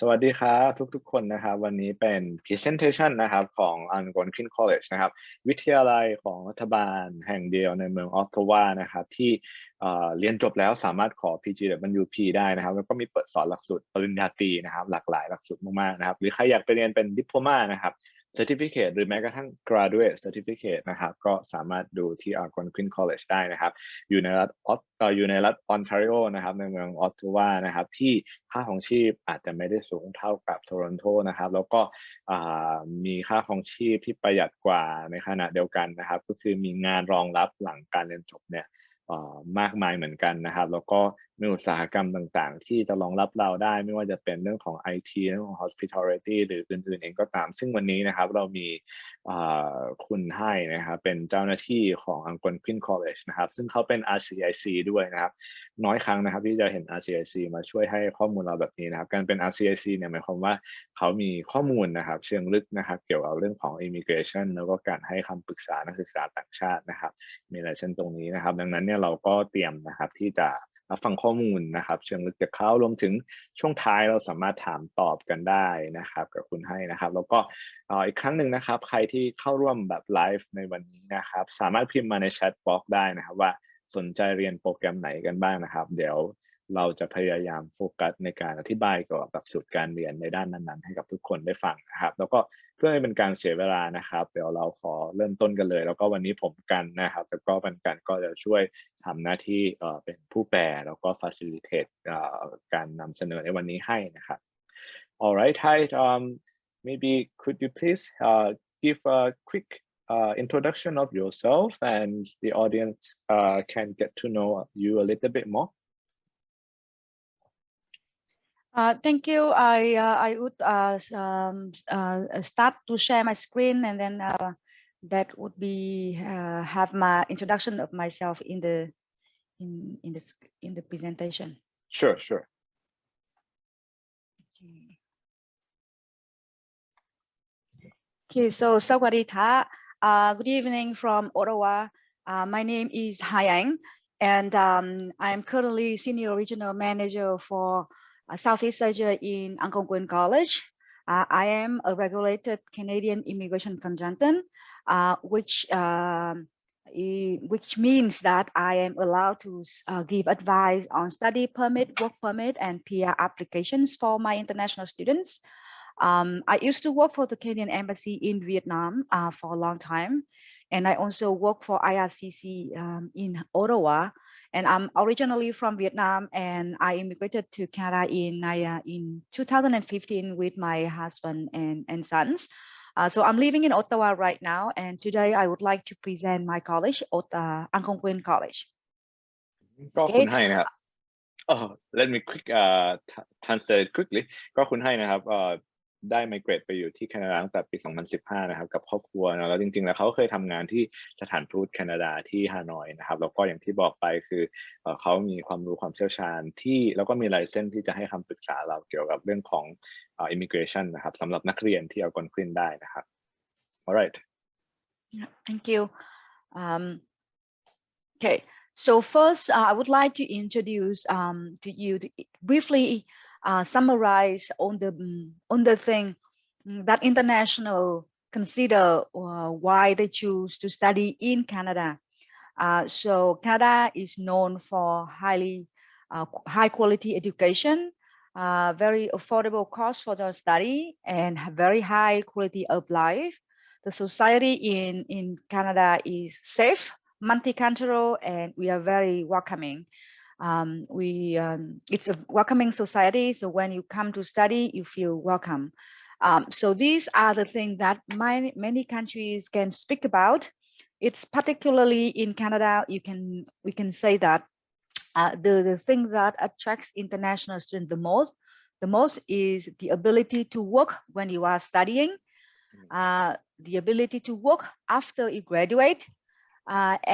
สวัสดีครับทุกๆคนนะครับวันนี้เป็น presentation นะครับของ Algonquin College นะครับวิทยาลัยของรัฐบาลแห่งเดียวในเมืองออตตาวานะครับที่เรียนจบแล้วสามารถขอ PGWP ได้นะครับแล้วก็มีเปิดสอนหลักสูตรปริญญาตรีนะครับหลากหลายหลักสูตรมากๆนะครับหรือใครอยากไปเรียนเป็นดิปโลมานะครับ Certificate หรือแม้กระทั่ง Graduate Certificate นะครับก็สามารถดูที่ Algonquin College ได้นะครับอยู่ในรัฐออนแทรีโอนะครับในเมืองออตตาวานะครับที่ค่าของชีพอาจจะไม่ได้สูงเท่ากับโตรอนโตนะครับแล้วก็มีค่าของชีพที่ประหยัดกว่าในขณะเดียวกันนะครับก็คือมีงานรองรับหลังการเรียนจบเนี่ยมากมายเหมือนกันนะครับแล้วก็มีอุตสาหกรรมต่างๆที่จะรองรับเราได้ไม่ว่าจะเป็นเรื่องของ IT เรื่องของ hospitality หรืออื่นๆเองก็ตามซึ่งวันนี้นะครับเรามีคุณให้นะครับเป็นเจ้าหน้าที่ของ Algonquin College นะครับซึ่งเขาเป็น RCIC ด้วยนะครับน้อยครั้งนะครับที่จะเห็น RCIC มาช่วยให้ข้อมูลเราแบบนี้นะครับการเป็น RCIC เนี่ยหมายความว่าเขามีข้อมูลนะครับเชิงลึกนะครับเกี่ยวกับเรื่องของ immigration แล้วก็การให้คำปรึกษานักศึกษาต่างชาตินะครับมีหลายเส้นตรงนี้นะครับดังนั้นเนี่ยเราก็เตรียมนะครับที่จะรับฟังข้อมูลนะครับเชิงลึกจากเขารวมถึงช่วงท้ายเราสามารถถามตอบกันได้นะครับกับคุณให้นะครับแล้วก็อีกครั้งหนึ่งนะครับใครที่เข้าร่วมแบบไลฟ์ในวันนี้นะครับสามารถพิมพ์มาในแชทบ็อกซ์ได้นะครับว่าสนใจเรียนโปรแกรมไหนกันบ้างนะครับเดี๋ยวเราจะพยายามโฟกัสในการอธิบายเกี่ยวกับหลักสูตรการเรียนในด้านนั้นๆให้กับทุกคนได้ฟังนะครับแล้วก็เพื่อไม่เป็นการเสียเวลานะครับเดี๋ยวเราขอเริ่มต้นกันเลยแล้วก็วันนี้ผมกันนะครับแล้วก็เป็นกันก็จะช่วยทำหน้าที่เป็นผู้แปลแล้วก็ facilitate การนำเสนอในวันนี้ให้นะครับ Alright, hi. Maybe could you please give a quick introduction of yourself and the audience can get to know you a little bit more. Thank you. I would start to share my screen, and then that would be have my introduction of myself in the presentation. Sure. Okay. So Sawadee-ta. Good evening from Ottawa. My name is Hayang, and I'm currently Senior Regional Manager for Southeast Asia in Algonquin College. I am a regulated Canadian immigration consultant, which means that I am allowed to give advice on study permit, work permit, and PR applications for my international students. I used to work for the Canadian Embassy in Vietnam for a long time, and I also work for IRCC in Ottawa. And I'm originally from Vietnam, and I immigrated to Canada in 2015 with my husband and sons. So I'm living in Ottawa right now, and today I would like to present my college, Algonquin College. ก็คุณให้นะครับ let me quick translate quickly ก็คุณให้นะครับได้ไมเกรตไปอยู่ที่แคนาดาตั้งแต่ปี 2015 นะครับกับครอบครัวนะแล้วจริงๆแล้วเขาเคยทำงานที่สถานทูตแคนาดาที่ฮานอยนะครับแล้วก็อย่างที่บอกไปคือเขามีความรู้ความเชี่ยวชาญที่แล้วก็มีไลเซนส์ที่จะให้คำปรึกษาเราเกี่ยวกับเรื่องของimmigration นะครับสำหรับนักเรียนที่Algonquinได้นะครับ alright yeah, thank you okay so first I would like to introduce to you briefly summarize on the thing that international consider why they choose to study in Canada. So Canada is known for high quality education, very affordable cost for the study, and very high quality of life. The society in Canada is safe, multicultural, and we are very welcoming. It's a welcoming society, so when you come to study, you feel welcome. So these are the things that many countries can speak about. It's particularly in Canada, we can say that the thing that attracts international students the most is the ability to work when you are studying, the ability to work after you graduate,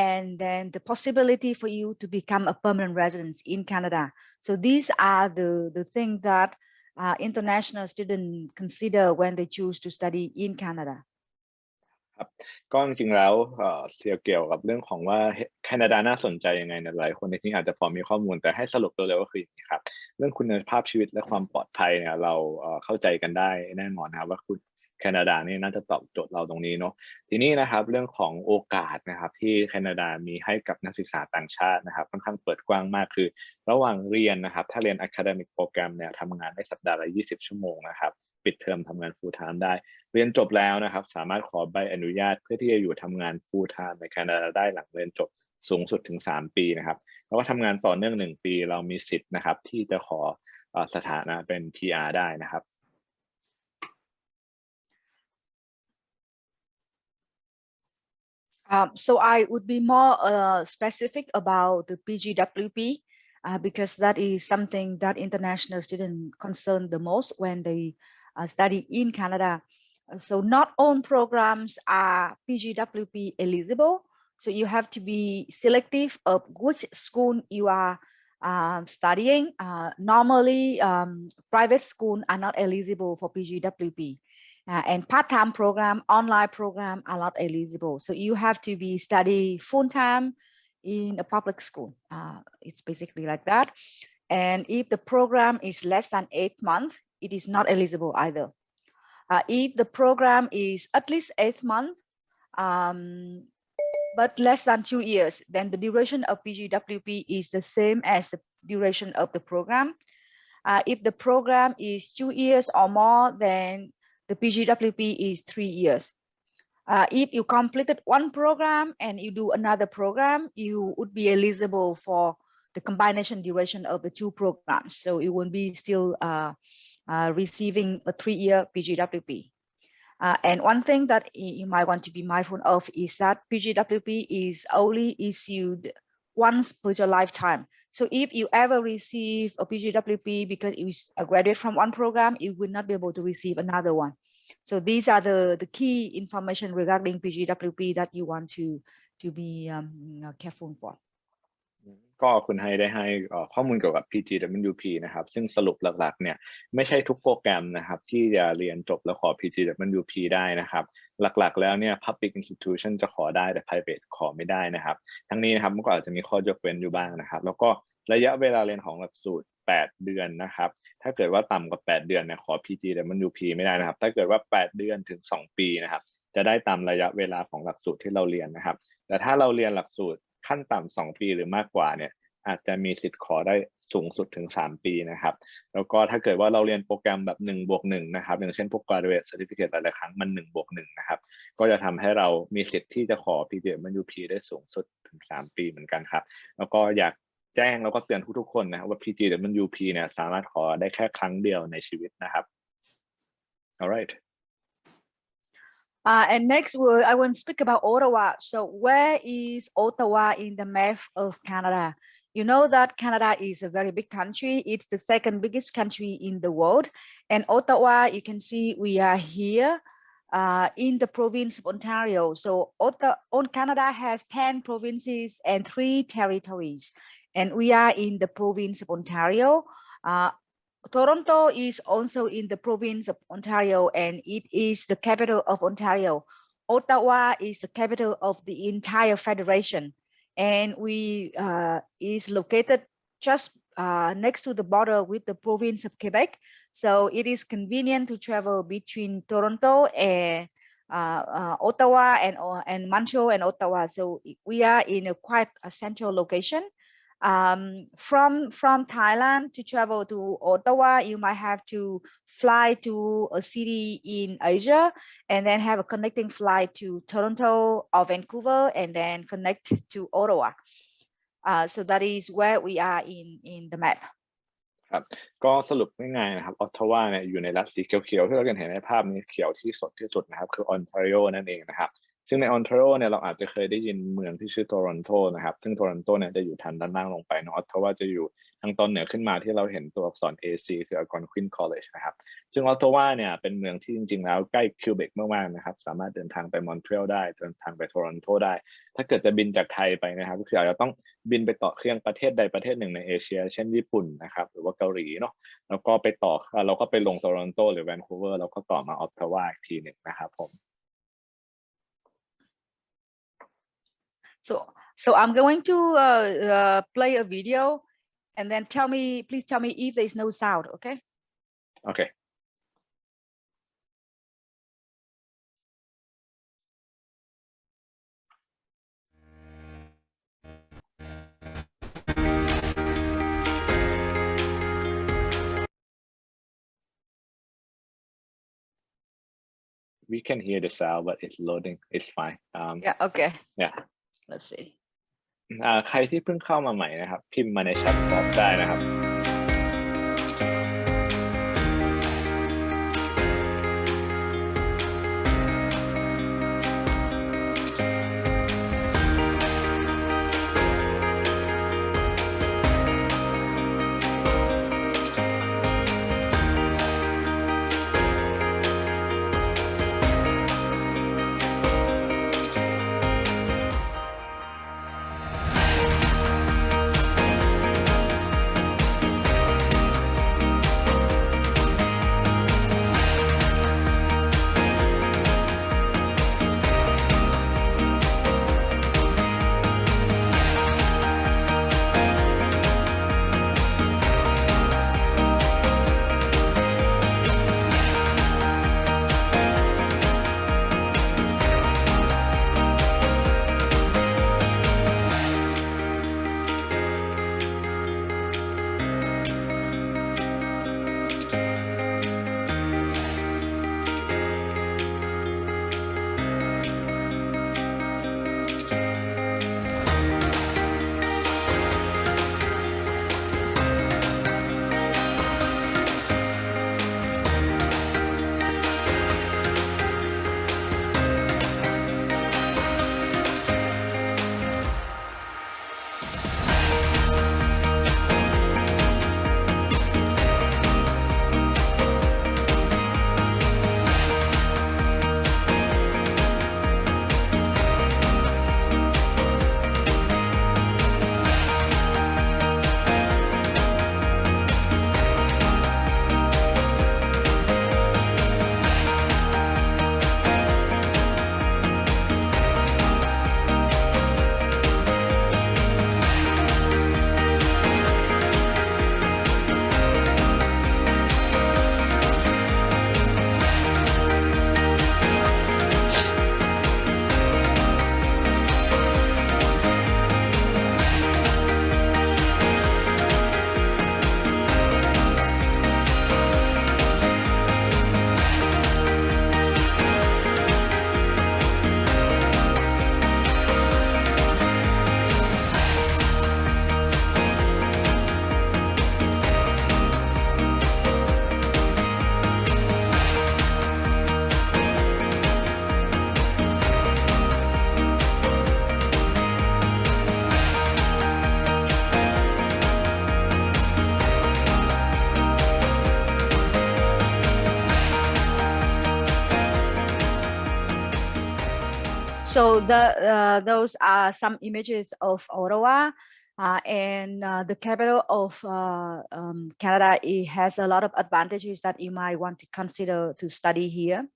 and then the possibility for you to become a permanent resident in Canada. So these are the things that international students consider when they choose to study in Canada. ก็จริงๆแล้วเกี่ยวกับเรื่องของว่าแคนาดาน่าสนใจยังไงเนี่ยหลายคนในที่นี้อาจจะพอมีข้อมูลแต่ให้สรุปตัวเร็วก็คืออย่างนี้ครับเรื่องคุณภาพชีวิตและความปลอดภัยเนี่ยเราเข้าใจกันได้แน่นอนนะครับว่าคุณแคนาดานี่น่าจะตอบโจทย์เราตรงนี้เนาะทีนี้นะครับเรื่องของโอกาสนะครับที่แคนาดามีให้กับนักศึกษาต่างชาตินะครับค่อนข้างเปิดกว้างมากคือระหว่างเรียนนะครับถ้าเรียน academic program เนี่ยทำงานได้สัปดาห์ละ20 ชั่วโมงนะครับปิดเทอมทำงาน full time ได้เรียนจบแล้วนะครับสามารถขอใบอนุญาตเพื่อที่จะอยู่ทำงาน full time ในแคนาดาได้หลังเรียนจบสูงสุดถึง3 ปีนะครับแล้วก็ทำงานต่อเนื่อง1 ปีเรามีสิทธิ์นะครับที่จะขอสถานะเป็น PR ได้นะครับ So I would be more specific about the PGWP because that is something that international students concern the most when they study in Canada. So not all programs are PGWP eligible. So you have to be selective of which school you are studying. Normally, private schools are not eligible for PGWP. And part-time program, online program are not eligible. So you have to be study full-time in a public school. It's basically like that. And if the program is less than 8 months, it is not eligible either. If the program is at least 8 months, but less than 2 years, then the duration of PGWP is the same as the duration of the program. If the program is 2 years or more, then the PGWP is 3 years. If you completed one program and you do another program, you would be eligible for the combination duration of the 2 programs. So you will be still receiving a 3-year PGWP. And one thing that you might want to be mindful of is that PGWP is only issued once per your lifetime. So if you ever receive a PGWP because you graduate from one program, you will not be able to receive another one. So these are the key information regarding PGWP that you want to be careful for. ก็คุณไฮได้ให้ข้อมูลเกี่ยวกับ PGWP นะครับซึ่งสรุปหลักๆเนี่ยไม่ใช่ทุกโปรแกรมนะครับที่จะเรียนจบแล้วขอ PGWP ได้นะครับหลักๆแล้วเนี่ย Public Institution จะขอได้แต่ Private ขอไม่ได้นะครับทั้งนี้นะครับมันก็อาจจะมีข้อยกเว้นอยู่บ้างนะครับแล้วก็ระยะเวลาเรียนของหลักสูตร8 เดือนนะครับถ้าเกิดว่าต่ำกว่า8 เดือนเนี่ยขอ PGWP ไม่ได้นะครับถ้าเกิดว่า8 เดือนถึง2 ปีนะครับจะได้ตามระยะเวลาของหลักสูตรที่เราเรียนนะครับแต่ถ้าเราเรียนหลักสูตรขั้นต่ำ2 ปีหรือมากกว่าเนี่ยอาจจะมีสิทธิ์ขอได้สูงสุดถึง3 ปีนะครับแล้วก็ถ้าเกิดว่าเราเรียนโปรแกรมแบบ1+1นะครับอย่างเช่นพวก graduate certificate หลายๆครั้งมัน1+1นะครับก็จะทำให้เรามีสิทธิ์ที่จะขอ PGWP ได้สูงสุดถึง3 ปีเหมือนกันครับแล้วก็อยากแจ้งแล้วก็เตือนทุกๆคนนะครับว่า PGWP เนี่ยสามารถขอได้แค่ครั้งเดียวในชีวิตนะครับ alright and next, I want to speak about Ottawa. So where is Ottawa in the map of Canada? You know that Canada is a very big country. It's the second biggest country in the world. And Ottawa, you can see we are here in the province of Ontario. So Canada has 10 provinces and 3 territories. And we are in the province of Ontario. Toronto is also in the province of Ontario, and it is the capital of Ontario. Ottawa is the capital of the entire federation, and we is located just next to the border with the province of Quebec. So it is convenient to travel between Toronto and Ottawa and Montreal and Ottawa. So we are in a quite a central location. From Thailand to travel to Ottawa, you might have to fly to a city in Asia and then have a connecting flight to Toronto or Vancouver and then connect to Ottawa. So that is where we are in the map. ครับก็สรุปง่ายๆนะครับออตทาวาเนี่ยอยู่ในรัฐสีเขียวๆที่เราเห็นในภาพนี้เขียวที่สดที่สุดนะครับคือออนทาริโอนั่นเองนะครับซึ่งในออนทาริโอเนี่ยเราอาจจะเคยได้ยินเมืองที่ชื่อโตรอนโตนะครับซึ่งโตรอนโตเนี่ยจะอยู่ทางด้านล่างลงไปเนาะออตทาวาจะอยู่ทางตอนเหนือขึ้นมาที่เราเห็นตัวอักษร AC คือ Algonquin College นะครับซึ่งออตทาวาเนี่ยเป็นเมืองที่จริงๆแล้วใกล้คิวเบกมากๆนะครับสามารถเดินทางไปมอนทรีออลได้เดินทางไปโตรอนโตได้ถ้าเกิดจะบินจากไทยไปนะครับก็คืออาจจะต้องบินไปต่อเครื่องประเทศใดประเทศหนึ่งในเอเชียเช่นญี่ปุ่นนะครับหรือว่าเกาหลีเนาะแล้วก็ไปต่อเราก็ไปลงโตรอนโตหรือแวนคูเวอร์แล้วก็ต่อมาออตทาวาอีกทีหนึ่งนะครับผม So I'm going to play a video, and then please tell me if there is no sound. Okay. Okay. We can hear the sound, but it's loading. It's fine. Yeah. Okay. Yeah. Let's see. ใครที่เพิ่งเข้ามาใหม่นะครับพิมพ์มาในแชทบอกได้นะครับ So those are some images of Ottawa, and the capital of Canada. It has a lot of advantages that you might want to consider to study here.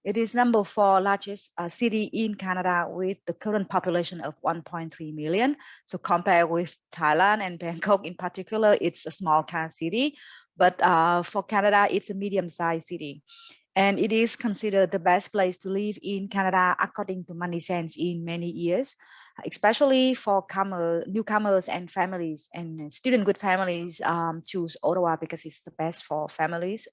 It is number 4 largest city in Canada with the current population of 1.3 million. So compared with Thailand and Bangkok in particular, it's a small kind of city. But for Canada, it's a medium-sized city. And it is considered the best place to live in Canada according to Money Sense in many years, especially for newcomers and families, and student with families choose Ottawa because it's the best for families.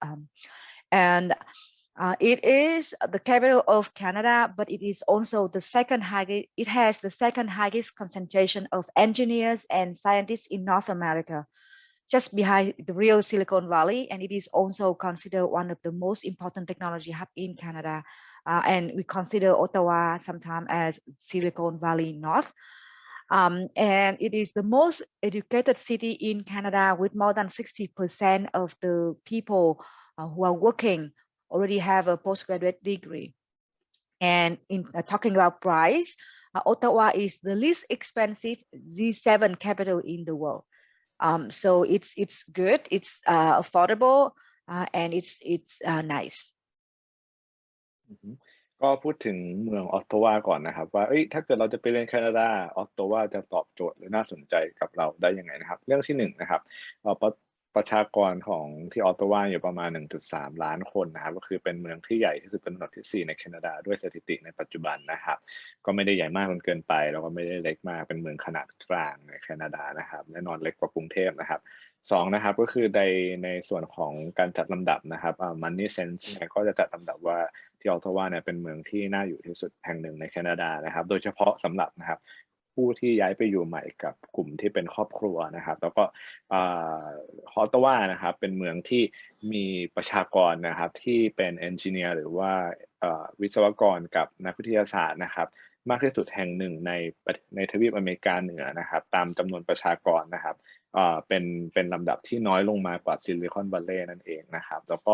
It is the capital of Canada, but it is also the second highest. It has the second highest concentration of engineers and scientists in North America, just behind the real Silicon Valley, and it is also considered one of the most important technology hub in Canada. And we consider Ottawa sometimes as Silicon Valley North. And it is the most educated city in Canada, with more than 60% of the people who are working already have a postgraduate degree. And in talking about price, Ottawa is the least expensive G7 capital in the world. So it's good, it's affordable, and it's nice. ก็พูดถึงเมืองออตตาวาก่อนนะครับว่าถ้าเกิดเราจะไปเรียนแคนาดาออตตาวาจะตอบโจทย์หรือน่าสนใจกับเราได้ยังไงนะครับเรื่องที่1นะครับประชากรของที่ออตตาวาอยู่ประมาณ 1.3 ล้านคนนะครับก็คือเป็นเมืองที่ใหญ่ที่สุดเป็นอันดับที่ 4ในแคนาดาด้วยสถิติในปัจจุบันนะครับก็ไม่ได้ใหญ่มากจนเกินไปแล้วก็ไม่ได้เล็กมากเป็นเมืองขนาดกลางในแคนาดานะครับแน่นอนเล็กกว่ากรุงเทพนะครับ2นะครับก็คือในส่วนของการจัดลำดับนะครับMoney Sense เนี่ยก็จะจัดลำดับว่าที่ออตตาวาเนี่ยเป็นเมืองที่น่าอยู่ที่สุดแห่งหนึ่งในแคนาดานะครับโดยเฉพาะสำหรับนะครับผู้ที่ย้ายไปอยู่ใหม่กับกลุ่มที่เป็นครอบครัวนะครับแล้วก็ออตตาวานะครับเป็นเมืองที่มีประชากรนะครับที่เป็นเอนจิเนียร์หรือว่าวิศวกรกับนักวิทยาศาสตร์นะครับมากที่สุดแห่งหนึ่งในทวีปอเมริกาเหนือนะครับตามจำนวนประชากรนะครับเป็นลำดับที่น้อยลงมากว่าซิลิคอนวัลเลย์นั่นเองนะครับแล้วก็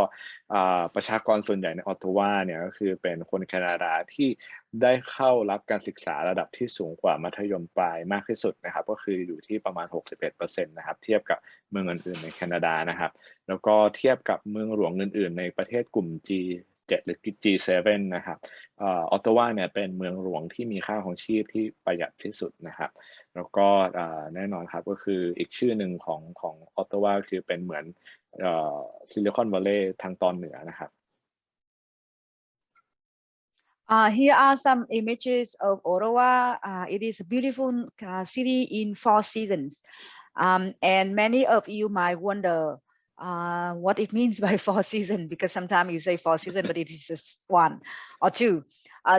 ประชากรส่วนใหญ่ในออตตาวาเนี่ยก็คือเป็นคนแคนาดาที่ได้เข้ารับการศึกษาระดับที่สูงกว่ามัธยมปลายมากที่สุดนะครับก็คืออยู่ที่ประมาณ 61% นะครับเทียบกับเมืองอื่นๆในแคนาดานะครับแล้วก็เทียบกับเมืองหลวงอื่นๆในประเทศกลุ่ม G7 หรือ G7 นะครับออตตาวาเนี่ยเป็นเมืองหลวงที่มีค่าของชีพที่ประหยัดที่สุดนะครับแล้วก็แน่นอนครับก็คืออีกชื่อหนึ่งของออตตาวาคือเป็นเหมือนซิลิคอนวัลเลย์ทางตอนเหนือนะครับ Here are some images of Ottawa. It is a beautiful city in 4 seasons. And many of you might wonder what it means by 4 seasons, because sometimes you say 4 seasons, but it is just 1 or 2.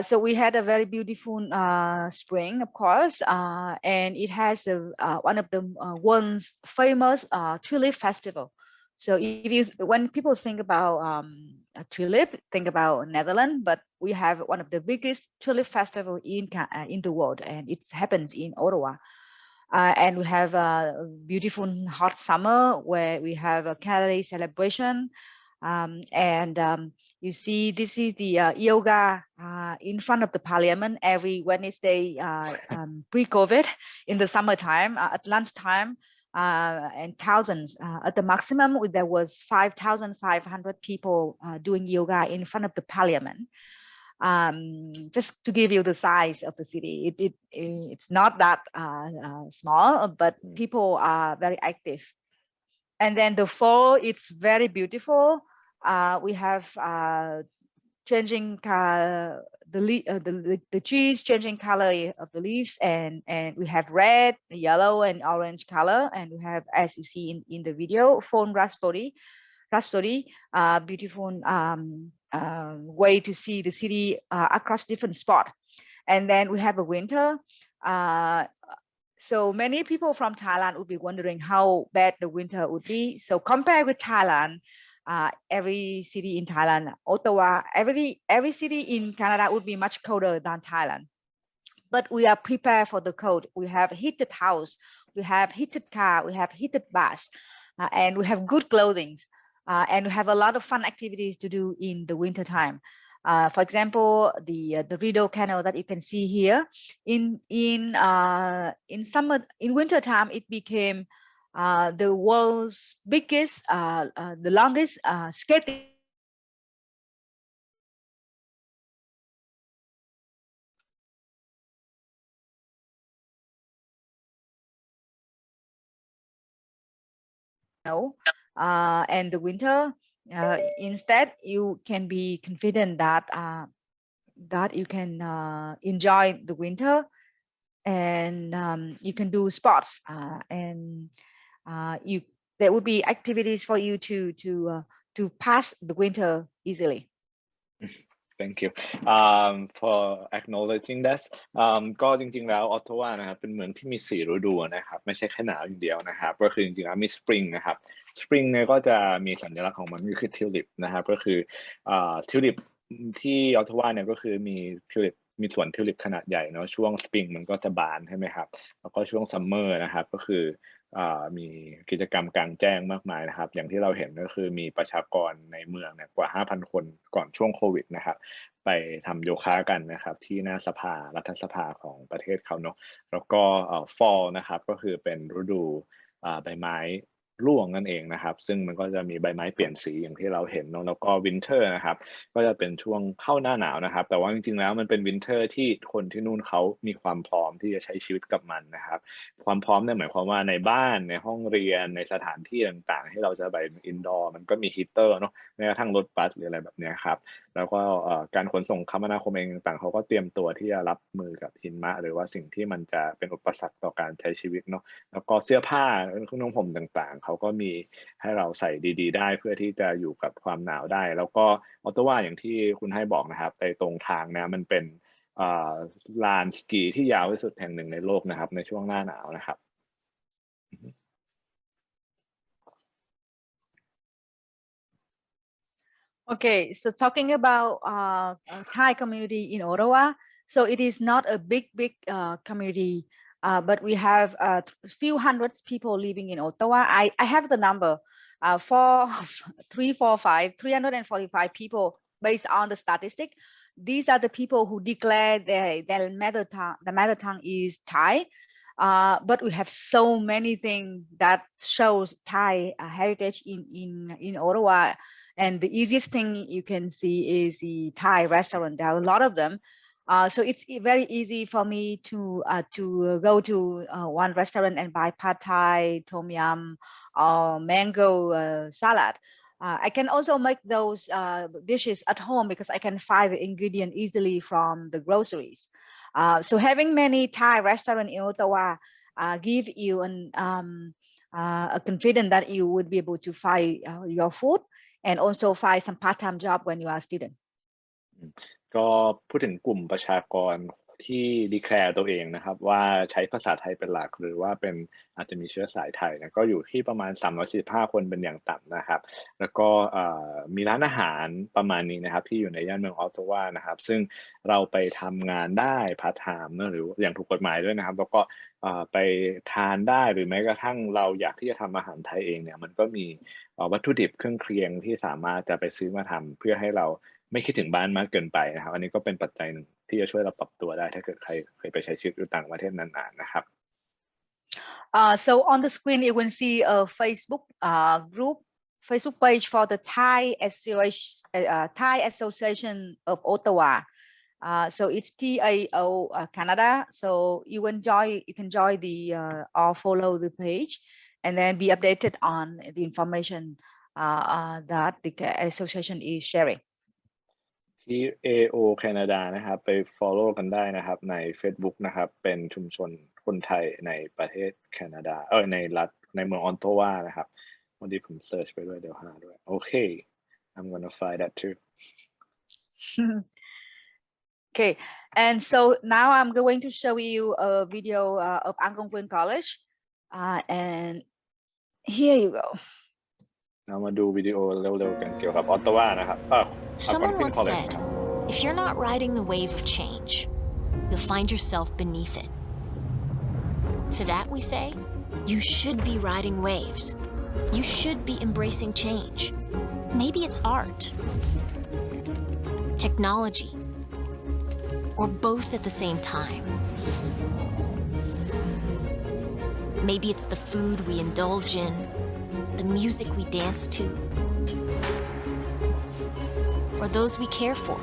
So we had a very beautiful spring, of course, and it has one of the world's famous tulip festival. So when people think about a tulip, think about Netherlands, but we have one of the biggest tulip festival in the world, and it happens in Ottawa. And we have a beautiful hot summer where we have a Canada celebration. You see, this is the yoga in front of the parliament every Wednesday pre-COVID in the summertime at lunchtime. And thousands at the maximum there was 5,500 people doing yoga in front of the parliament. Just to give you the size of the city, it's not that small, but people are very active. And then the fall, it's very beautiful. We have changing the trees changing color of the leaves, and we have red, yellow, and orange color, and we have, as you see in the video, phone raspberry, beautiful way to see the city across different spots. And then we have a winter. So many people from Thailand would be wondering how bad the winter would be. So compared with Thailand, every city in Thailand, Ottawa, every city in Canada would be much colder than Thailand. But we are prepared for the cold. We have heated house, we have heated car, we have heated bus, and we have good clothing. And we have a lot of fun activities to do in the winter time. For example, the Rideau Canal that you can see here. In winter time, it became the world's biggest, the longest skating. And the winter, instead, you can be confident that you can enjoy the winter, and you can do sports, and there would be activities for you to pass the winter easily. Thank you for acknowledging that ก็จริงๆแล้วออตตาวานะครับเป็นเมืองที่มี4ฤดูนะครับไม่ใช่แค่หนาวอย่างเดียวนะครับก็คือจริงๆแล้วมีสปริงนะครับสปริงเนี่ยก็จะมีสัญลักษณ์ของมันก็คือทิวลิปนะครับก็คือทิวลิปที่ออตตาวาเนี่ยก็คือมีทิวลิปมีสวนทิวลิปขนาดใหญ่เนาะช่วงสปริงมันก็จะบานใช่ไหมครับแล้วก็ช่วงซัมเมอร์นะครับก็คือมีกิจกรรมกลางแจ้งมากมายนะครับอย่างที่เราเห็นก็คือมีประชากรในเมืองเนี่ยกว่า 5,000 คนก่อนช่วงโควิดนะครับไปทำโยคะกันนะครับที่หน้าสภารัฐสภาของประเทศเขาเนาะแล้วก็fallนะครับก็คือเป็นฤดูใบไม้ ร่วงนั่นเองนะครับซึ่งมันก็จะมีใบไม้เปลี่ยนสีอย่างที่เราเห็นเนาะแล้วก็วินเทอร์นะครับก็จะเป็นช่วงเข้าหน้าหนาวนะครับแต่ว่าจริงๆแล้วมันเป็นวินเทอร์ที่คนที่นู่นเขามีความพร้อมที่จะใช้ชีวิตกับมันนะครับความพร้อมเนี่ยหมายความว่าในบ้านในห้องเรียนในสถานที่ต่างๆที่เราจะไปอินดอร์มันก็มีฮีตเตอร์เนาะแม้กระทั่งรถบัสหรืออะไรแบบนี้ครับแล้วก็การขนส่งคมนาคมเองต่างๆเขาก็เตรียมตัวที่จะรับมือกับหิมะหรือว่าสิ่งที่มันจะเป็นอุปสรรคต่อการใช้ชีวิตเนาะแล้วก็เสื้อผ้าเครื่องนุ่งห่มต่างๆเขาก็มีให้เราใส่ดีๆได้เพื่อที่จะอยู่กับความหนาวได้แล้วก็ออตตาวาอย่างที่คุณให้บอกนะครับไปตรงทางนะมันเป็นลานสกีที่ยาวที่สุดแห่งหนึ่งในโลกนะครับในช่วงหน้าหนาวนะครับ Okay, so talking about Thai community in Ottawa, so it is not a big community, but we have a few hundreds people living in Ottawa. I have the number, 345 people based on the statistic. These are the people who declare their mother tongue is Thai. But we have so many things that shows Thai heritage in Ottawa. And the easiest thing you can see is the Thai restaurant. There are a lot of them. So it's very easy for me to go to one restaurant and buy pad Thai, tom yum, or mango salad. I can also make those dishes at home because I can find the ingredient easily from the groceries. So having many Thai restaurants in Ottawa give you a confidence that you would be able to find your food and also find some part-time job when you are a student. ก็พูดถึงกลุ่มประชากรที่ดีแคลร์ตัวเองนะครับว่าใช้ภาษาไทยเป็นหลักหรือว่าเป็นอาจจะมีเชื้อสายไทยนะก็อยู่ที่ประมาณ345คนเป็นอย่างต่ำนะครับแล้วก็มีร้านอาหารประมาณนี้นะครับที่อยู่ในย่านเมืองออตตาวานะครับซึ่งเราไปทำงานได้พาร์ทไทม์หรืออย่างถูกกฎหมายด้วยนะครับแล้วก็ไปทานได้หรือแม้กระทั่งเราอยากที่จะทำอาหารไทยเองเนี่ยมันก็มีวัตถุดิบเครื่องเคียงที่สามารถจะไปซื้อมาทำเพื่อให้เราไม่คิดถึงบ้านมากเกินไปนะครับอันนี้ก็เป็นปัจจัยหนึ่งที่จะช่วยเราปรับตัวได้ถ้าเกิดใครเคยไปใช้ชีวิตอยู่ต่างประเทศนานๆนะครับ So on the screen you will see a Facebook Facebook page for the Thai Association of Ottawa. So it's TAO Canada. So you can join the or follow the page and then be updated on the information that the association is sharing. TAO แคนาดานะครับไป follow กันได้นะครับใน Facebook นะครับเป็นชุมชนคนไทยในประเทศแคนาดาในรัฐในเมืองออนโตวานะครับวันนี้ผมเสิร์ชไปด้วยเดี๋ยวหาด้วยโอเค I'm gonna find that too. Okay, and so now I'm going to show you a video of Algonquin College, and here you go. เรามาดูวิดีโอเร็วๆกันเกี่ยวกับออตตาวานะครับ Someone once said, if you're not riding the wave of change, you'll find yourself beneath it. To that we say, you should be riding waves. You should be embracing change. Maybe it's art, technology, or both at the same time. Maybe it's the food we indulge in, the music we dance to, or those we care for.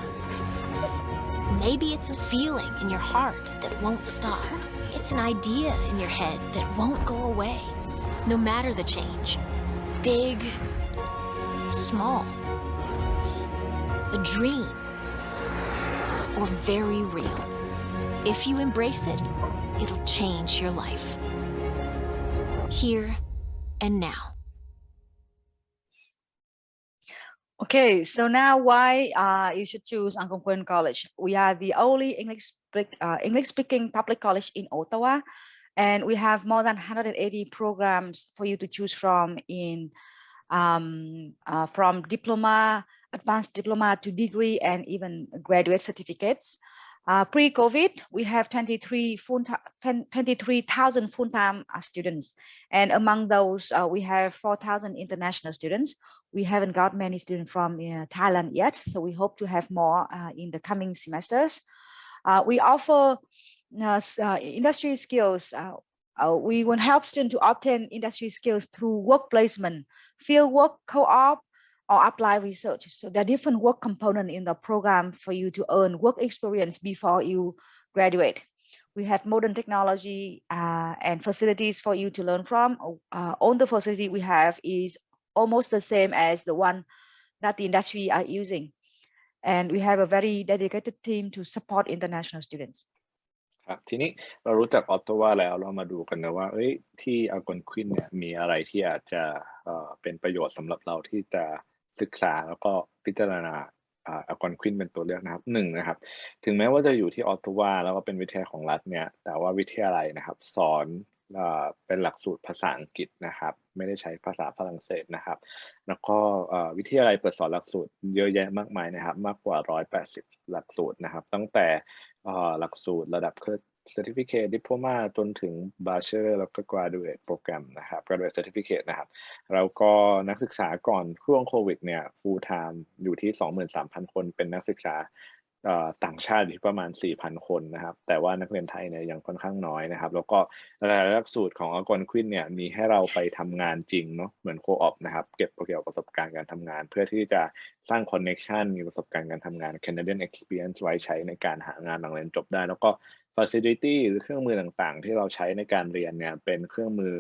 Maybe it's a feeling in your heart that won't stop. It's an idea in your head that won't go away, no matter the change, big, small, a dream, or very real. If you embrace it, it'll change your life. Here and now. Okay, so now why you should choose Algonquin College? We are the only English-speaking public college in Ottawa, and we have more than 180 programs for you to choose from from diploma, advanced diploma to degree, and even graduate certificates. Pre-COVID, we have 23,000 full-time students, and among those, we have 4,000 international students. We haven't got many students from Thailand yet, so we hope to have more in the coming semesters. We offer industry skills We want help students to obtain industry skills through work placement, field work, co-op, or applied research. So there are different work components in the program for you to earn work experience before you graduate. We have modern technology and facilities for you to learn from. All the facility we have is almost the same as the one that the industry are using. And we have a very dedicated team to support international students. ครับทีนี้เรารู้จักออตโตวาแล้วเรามาดูกันนะว่าที่อัลกอนควินเนี่ยมีอะไรที่อาจจะเป็นประโยชน์สำหรับเราที่จะศึกษาแล้วก็พิจารณาอัลกอนควินเป็นตัวเลือกนะครับนะครับถึงแม้ว่าจะอยู่ที่ออตโตวาแล้วก็เป็นวิทยาลัยของรัฐเนี่ยแต่ว่าวิทยาลัยนะครับสอนเป็นหลักสูตรภาษาอังกฤษนะครับไม่ได้ใช้ภาษาฝรั่งเศสนะครับแล้วก็วิทยาลัยเปิดสอนหลักสูตรเยอะแยะมากมายนะครับมากกว่า180หลักสูตรนะครับตั้งแต่หลักสูตรระดับCertificate Diploma จนถึง Bachelor แล้วก็ Graduate โปรแกรมนะครับ Graduate Certificate นะครับแล้วก็นักศึกษาก่อนช่วงโควิดเนี่ย Full Time อยู่ที่ 23,000 คนเป็นนักศึกษาต่างชาติที่ประมาณ 4,000 คนนะครับแต่ว่านักเรียนไทยเนี่ยยังค่อนข้างน้อยนะครับแล้วก็หลักสูตรของ Algonquin เนี่ยมีให้เราไปทำงานจริงเนาะเหมือน Co-op นะครับเก็บเกี่ยวกับประสบการณ์การทำงานเพื่อที่จะสร้าง Connection มีประสบการณ์การทำงาน Canadian Experience ไว้ใช้ในการหางานหลังเรียนจบได้แล้วก็facility หรือเครื่องมือต่างๆที่เราใช้ในการเรียนเนี่ยเป็นเครื่องมือ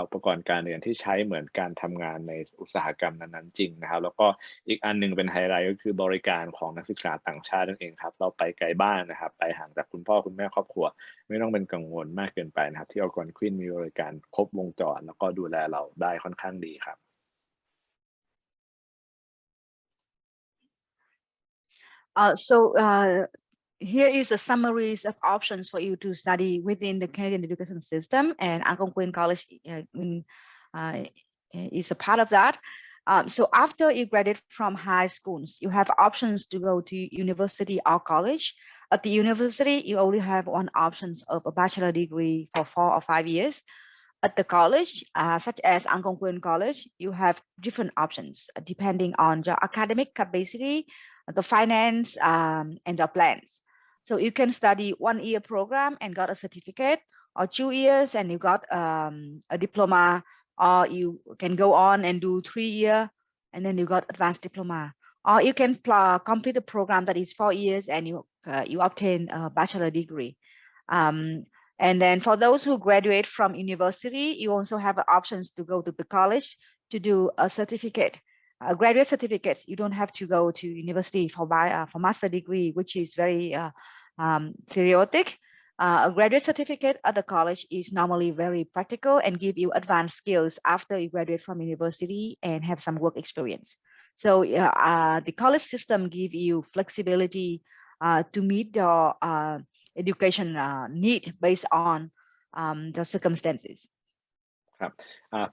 อุปกรณ์การเรียนที่ใช้เหมือนการทำงานในอุตสาหกรรมนั้นๆจริงนะครับแล้วก็อีกอันนึงเป็นไฮไลท์ก็คือบริการของนักศึกษาต่างชาตินั่นเองครับเราไปไกลบ้านนะครับไปห่างจากคุณพ่อคุณแม่ครอบครัวไม่ต้องเป็นกังวลมากเกินไปนะครับที่ Algonquin มีบริการครบวงจรแล้วก็ดูแลเราได้ค่อนข้างดีครับHere is a summaries of options for you to study within the Canadian education system, and Algonquin College is a part of that. So after you graduate from high schools, you have options to go to university or college. At the university, you only have one option of a bachelor degree for 4 or 5 years. At the college, such as Algonquin College, you have different options depending on your academic capacity, the finance, and your plans. So you can study 1-year program and got a certificate, or 2 years and you got a diploma, or you can go on and do 3-year and then you got advanced diploma, or you can complete a program that is 4 years and you obtain a bachelor degree. And then for those who graduate from university, you also have options to go to the college to do a certificate. A graduate certificate, you don't have to go to university for master degree, which is very theoretic. A graduate certificate at the college is normally very practical and give you advanced skills after you graduate from university and have some work experience. So the college system give you flexibility to meet your education need based on the circumstances. ครับ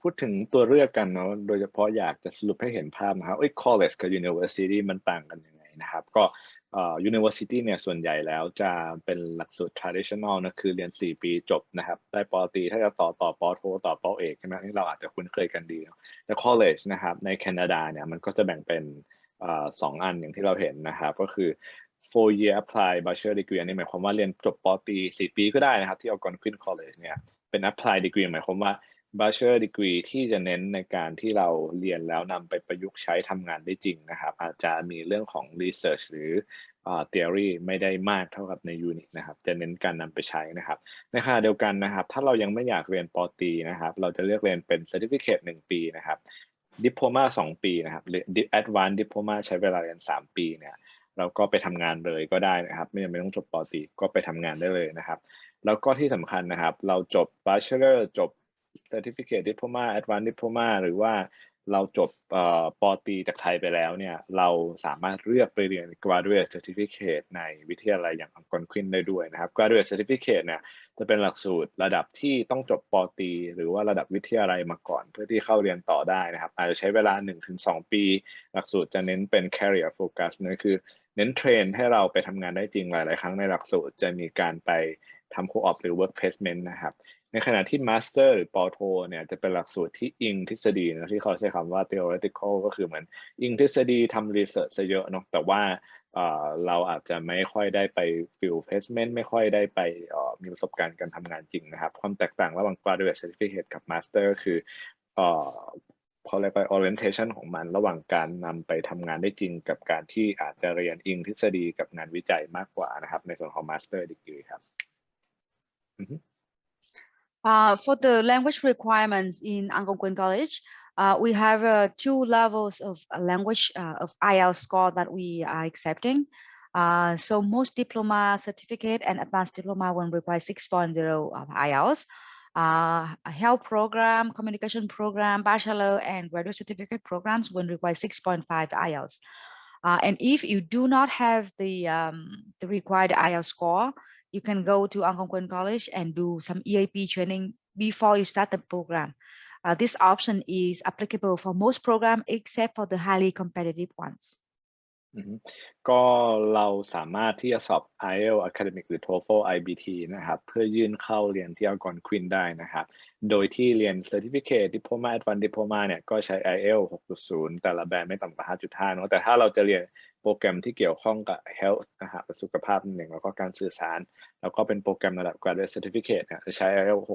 พูดถึงตัวเลือกกันเนาะโดยเฉพาะอยากจะสรุปให้เห็นภาพนะครับcollege กับ university มันต่างกันยังไงนะครับก็university เนี่ยส่วนใหญ่แล้วจะเป็นหลักสูตร traditional นะคือเรียน4 ปีจบนะครับได้ปตรีถ้าจะต่อปโทต่อปเอกใช่ไหมนี่เราอาจจะคุ้นเคยกันดีแต่ college นะครับในแคนาดาเนี่ยมันก็จะแบ่งเป็น2 อันอย่างที่เราเห็นนะครับก็คือ 4-year apply bachelor degree อันนี้หมายความว่าเรียนจบปตรี4 ปีก็ได้นะครับที่ Algonquin College เนี่ยเป็น apply degree หมายความว่า bachelor degree ที่จะเน้นในการที่เราเรียนแล้วนำไปประยุกต์ใช้ทำงานได้จริงนะครับอาจจะมีเรื่องของ research หรือtheory ไม่ได้มากเท่ากับใน unit นะครับจะเน้นการนำไปใช้นะครับในขณะเดียวกันนะครับถ้าเรายังไม่อยากเรียนปตรีนะครับเราจะเลือกเรียนเป็น certificate 1 ปีนะครับ diploma 2 ปีนะครับ advanced diploma ใช้เวลาเรียน3 ปีเนี่ยเราก็ไปทำงานเลยก็ได้นะครับไม่จำเป็นต้องจบปตรีก็ไปทำงานได้เลยนะครับแล้วก็ที่สำคัญนะครับเราจบ bachelor จบ certificate diploma advanced diploma หรือว่าเราจบปตรีจากไทยไปแล้วเนี่ยเราสามารถเลือกไปเรียน graduate certificate ในวิทยาลัยอย่าง Algonquin ได้ด้วยนะครับ graduate certificate เนี่ยจะเป็นหลักสูตรระดับที่ต้องจบปตรีหรือว่าระดับวิทยาลัยมาก่อนเพื่อที่เข้าเรียนต่อได้นะครับอาจจะใช้เวลา 1-2 ปีหลักสูตรจะเน้นเป็น career focus นั่นคือเน้นเทรนให้เราไปทำงานได้จริงหลายๆครั้งในหลักสูตรจะมีการไปทำ co-op หรือ work placement นะครับ ในขณะที่ Master หรือปอโทเนี่ยจะเป็นหลักสูตรที่อิงทฤษฎีนะที่เขาใช้คำว่า theoretical ก็คือเหมือนอิงทฤษฎีทำ research ซะเยอะเนาะแต่ว่าเราอาจจะไม่ค่อยได้ไป field placement ไม่ค่อยได้ไปมีประสบการณ์การทำงานจริงนะครับความแตกต่างระหว่าง graduate certificate กับ master คือเขาเรียกว่า orientation ของมันระหว่างการนำไปทำงานได้จริงกับการที่อาจจะเรียนอิงทฤษฎีกับงานวิจัยมากกว่านะครับในส่วนของ master degree ครับ For the language requirements in Algonquin College, we have 2 levels of language of IELTS score that we are accepting. So most diploma certificate and advanced diploma will require 6.0 of IELTS. A health program, communication program, bachelor and graduate certificate programs will require 6.5 IELTS. And if you do not have the required IELTS score, you can go to Algonquin College and do some EAP training before you start the program. This option is applicable for most programs except for the highly competitive ones. ก็เราสามารถที่จะสอบ IELTS Academic หรือ TOEFL IBT นะครับเพื่อยื่นเข้าเรียนที่ Algonquin ได้นะครับโดยที่เรียน Certificate Diploma Advanced Diploma เนี่ยก็ใช้ IELTS 6.0 แต่ละแบรนด์ไม่ต่ำกว่า 5.5 เนอะแต่ถ้าเราจะเรียนโปรแกรมที่เกี่ยวข้องกับ Health นะครับสุขภาพนั่นเองแล้วก็การสื่อสารแล้วก็เป็นโปรแกรมระดับ Graduate Certificate เนี่ยจะใช้ IELTS 6.5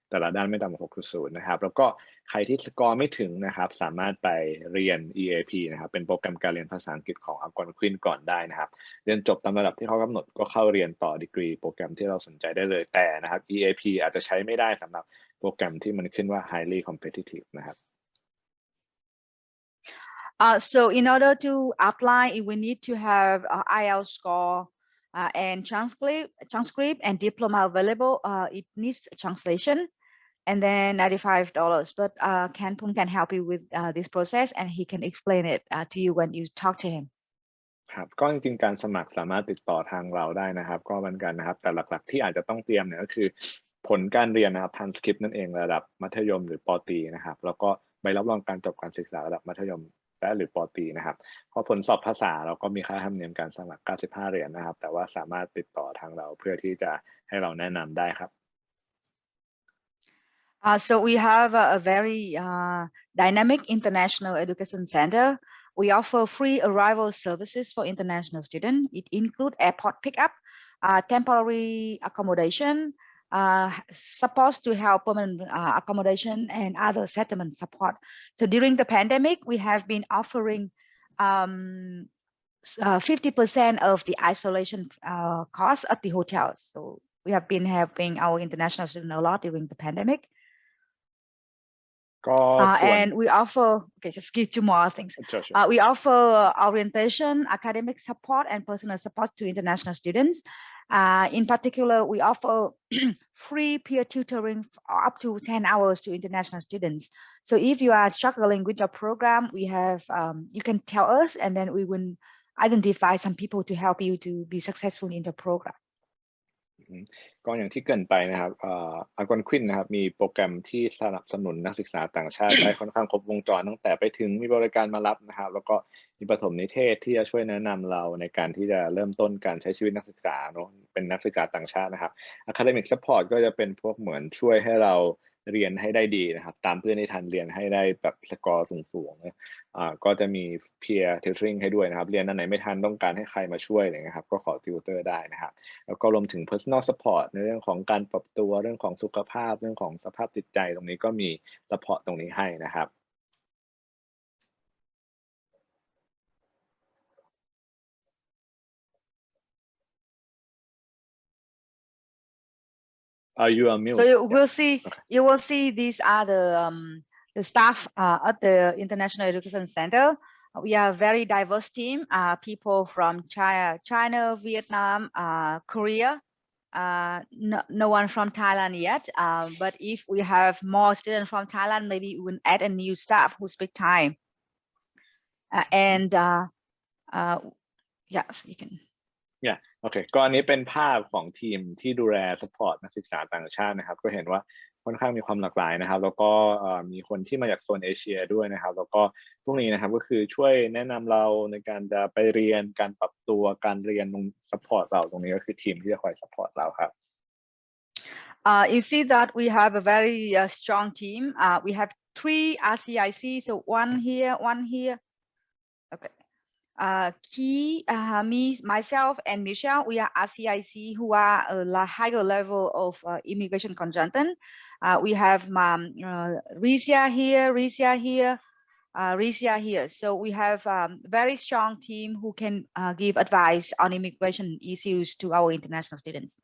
แต่ละด้านไม่ต่ำกว่า 6.0 นะครับแล้วก็ใครที่สกอร์ไม่ถึงนะครับสามารถไปเรียน EAP นะครับเป็นโปรแกรมการเรียนภาษาอังกฤษของ Algonquin ก่อนได้นะครับเรียนจบตามระดับที่เขากำหนดก็เข้าเรียนต่อดีกรีโปรแกรมที่เราสนใจได้เลยแต่นะครับ EAP อาจจะใช้ไม่ได้สำหรับโปรแกรมที่มันขึ้นว่า highly competitive นะครับ So in order to apply, we need to have IELTS score and transcript and diploma available. It needs translation and then $95. But KorPun can help you with this process and he can explain it to you when you talk to him. ครับก็จริงๆการสมัครสามารถติดต่อทางเราได้นะครับก็เหมือนกันนะครับแต่หลักๆที่อาจจะต้องเตรียมเนี่ยก็คือผลการเรียนนะครับ transcript นั่นเองระดับมัธยมหรือป.ตรีนะครับแล้วก็ใบรับรองการจบการศึกษาระดับมัธยมและหรือป.ตรีนะครับพอผลสอบภาษาเราก็มีค่าธรรมเนียมการสมัคร95 เหรียญนะครับแต่ว่าสามารถติดต่อทางเราเพื่อที่จะให้เราแนะนำได้ครับ So we have a very dynamic international education center. We offer free arrival services for international students. It includes airport pickup, temporary accommodation, supposed to help permanent accommodation and other settlement support. So during the pandemic, we have been offering 50% of the isolation costs at the hotels. So we have been helping our international students a lot during the pandemic. And we offer, okay, just give 2 more things. Sure. We offer orientation, academic support, and personal support to international students. In particular, we offer free peer tutoring up to 10 hours to international students. So if you are struggling with your program, we have, you can tell us, and then we will identify some people to help you to be successful in the program. ก็อย่างที่เกริ่นไปนะครับAlgonquin นะครับมีโปรแกรมที่สนับสนุนนักศึกษาต่างชาติ ได้ค่อนข้างครบวงจรตั้งแต่ไปถึงมีบริการมารับนะครับแล้วก็มีปฐมนิเทศที่จะช่วยแนะนำเราในการที่จะเริ่มต้นการใช้ชีวิตนักศึกษาเนาะเป็นนักศึกษาต่างชาตินะครับ Academic Support ก็จะเป็นพวกเหมือนช่วยให้เราเรียนให้ได้ดีนะครับตามเพื่อนที่ทันเรียนให้ได้แบบสกอร์สูงๆนะก็จะมี peer tutoring ให้ด้วยนะครับเรียนอันไหนไม่ทันต้องการให้ใครมาช่วยอะไรเงี้ยครับก็ขอ tutor ได้นะครับแล้วก็รวมถึง personal support ในเรื่องของการปรับตัวเรื่องของสุขภาพเรื่องของสภาพจิตใจตรงนี้ก็มี support ตรงนี้ให้นะครับ You are mute. So you will see these are the staff at the International Education Center. We are a very diverse team, people from China, Vietnam, Korea. No one from Thailand yet, but if we have more students from Thailand, maybe we will add a new staff who speak Thai. Yes, you can. Yeah, โอเคก็อันนี้เป็นภาพของทีมที่ดูแลซัพพอร์ตนักศึกษาต่างชาตินะครับก็เห็นว่าค่อนข้างมีความหลากหลายนะครับแล้วก็มีคนที่มาจากโซนเอเชียด้วยนะครับแล้วก็พวกนี้นะครับก็คือช่วยแนะนำเราในการจะไปเรียนการปรับตัวการเรียนตรงซัพพอร์ตเราตรงนี้ก็คือทีมที่จะคอยซัพพอร์ตเราครับ You see that we have a very strong team. We have 3 RCIC, so one here. Okay. Key, me, myself, and Michelle, we are RCIC who are a higher level of immigration consultant. We have Risia here, Risia here. So we have very strong team who can give advice on immigration issues to our international students.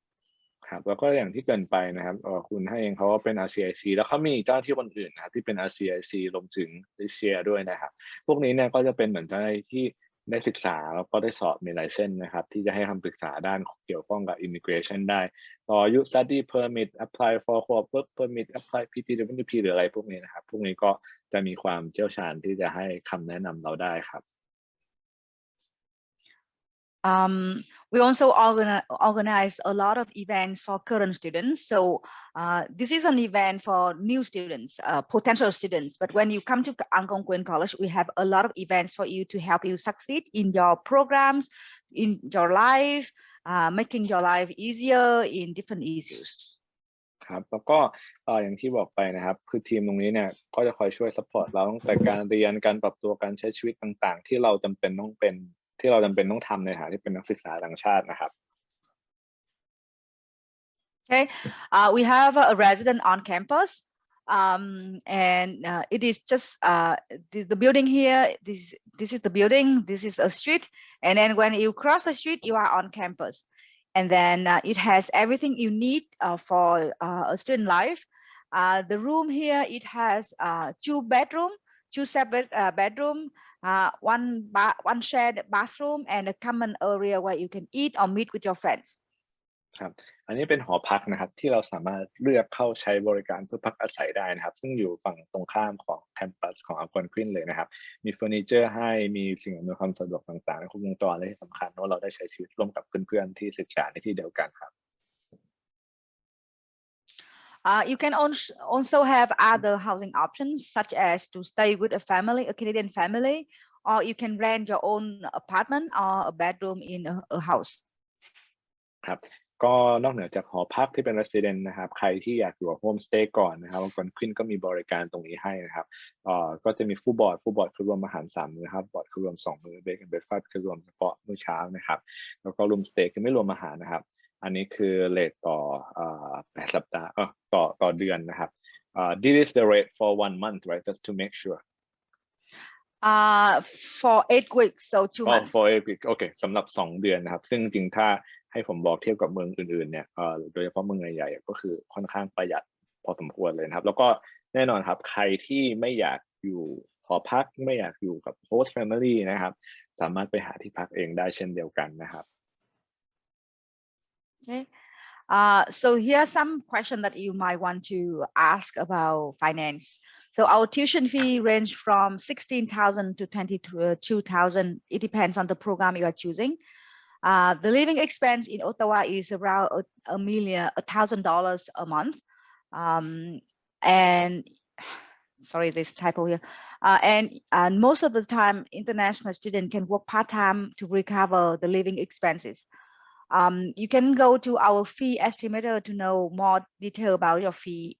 ครับแล้วก็อย่างที่เกริ่นไปนะครับคุณให้เองเขาก็เป็น RCIC แล้วเขามีเจ้าหน้าที่คนอื่นนะครับที่เป็น RCIC รวมถึงริเชียด้วยนะครับพวกนี้เนี่ยก็จะเป็นเหมือนเจ้าหน้าที่ที่ได้ศึกษาแล้วก็ได้สอบมีไลเซนส์นะครับที่จะให้คำปรึกษาด้านเกี่ยวข้องกับ immigration ได้ต่ออายุ study permit apply for work permit apply PTWP หรืออะไรพวกนี้นะครับพวกนี้ก็จะมีความเชี่ยวชาญที่จะให้คำแนะนำเราได้ครับ We also organize a lot of events for current students. So this is an event for new students, potential students. But when you come to Algonquin College, we have a lot of events for you to help you succeed in your programs, in your life, making your life easier in different issues. ครับแล้วก็อย่างที่บอกไปนะครับคือทีมตรงนี้เนี่ยก็จะคอยช่วยซัพพอร์ตเราตั้งแต่การเรียนการปรับตัวการใช้ชีวิตต่างๆที่เราจำเป็นต้องทำในฐานะที่เป็นนักศึกษาต่างชาตินะครับ Okay, we have a resident on campus, and it is just the building here. This is the building. This is a street, and then when you cross the street, you are on campus, and then it has everything you need for a student life. The room here, it has 2 separate bedroom, one shared bathroom, and a common area where you can eat or meet with your friends. ครับอันนี้เป็นหอพักนะครับที่เราสามารถเลือกเข้าใช้บริการเพื่อพักอาศัยได้นะครับซึ่งอยู่ฝั่งตรงข้ามของแคมปัสของ Algonquin เลยนะครับมีเฟอร์นิเจอร์ให้มีสิ่งอำนวยความสะดวกต่างๆในครบวงจรและที่สำคัญว่าเราได้ใช้ชีวิตร่วมกับเพื่อนๆที่ศึกษาในที่เดียวกันครับ You can also have other housing options such as to stay with a family, a Canadian family, or you can rent your own apartment or a bedroom in a house. ครับก็นอกเหนือจากหอพักที่เป็น resident นะครับใครที่อยากอยู่โฮมสเตย์ก่อนนะครับAlgonquinก็มีบริการตรงนี้ให้นะครับก็จะมีฟูลบอร์ดคือรวมอาหาร3มื้อครับบอร์ดคือรวม2มื้อเบรกแอนด์เบรคฟาสต์คือรวมเฉพาะมื้อเช้านะครับแล้วก็รูมสเตย์คือไม่รวมอาหารนะครับอันนี้คือเรทต่อ8 สัปดาห์ต่อเดือนนะครับthis is the rate for 1 month right just to make sure for 8 weeks so 2 months for 8 weeks โอเคสำหรับ2 เดือนนะครับซึ่งจริงถ้าให้ผมบอกเทียบกับเมืองอื่นๆเนี่ยโดยเฉพาะเมืองใหญ่ๆก็คือค่อนข้างประหยัดพอสมควรเลยนะครับแล้วก็แน่นอนครับใครที่ไม่อยากอยู่หอพักไม่อยากอยู่กับ host family นะครับสามารถไปหาที่พักเองได้เช่นเดียวกันนะครับ Okay. So here are some questions that you might want to ask about finance. So our tuition fee range from 16,000 to 22,000. It depends on the program you are choosing. The living expense in Ottawa is around $1,000 a month. And sorry, this typo here. And most of the time, international students can work part-time to recover the living expenses. You can go to our fee estimator to know more detail about your fee.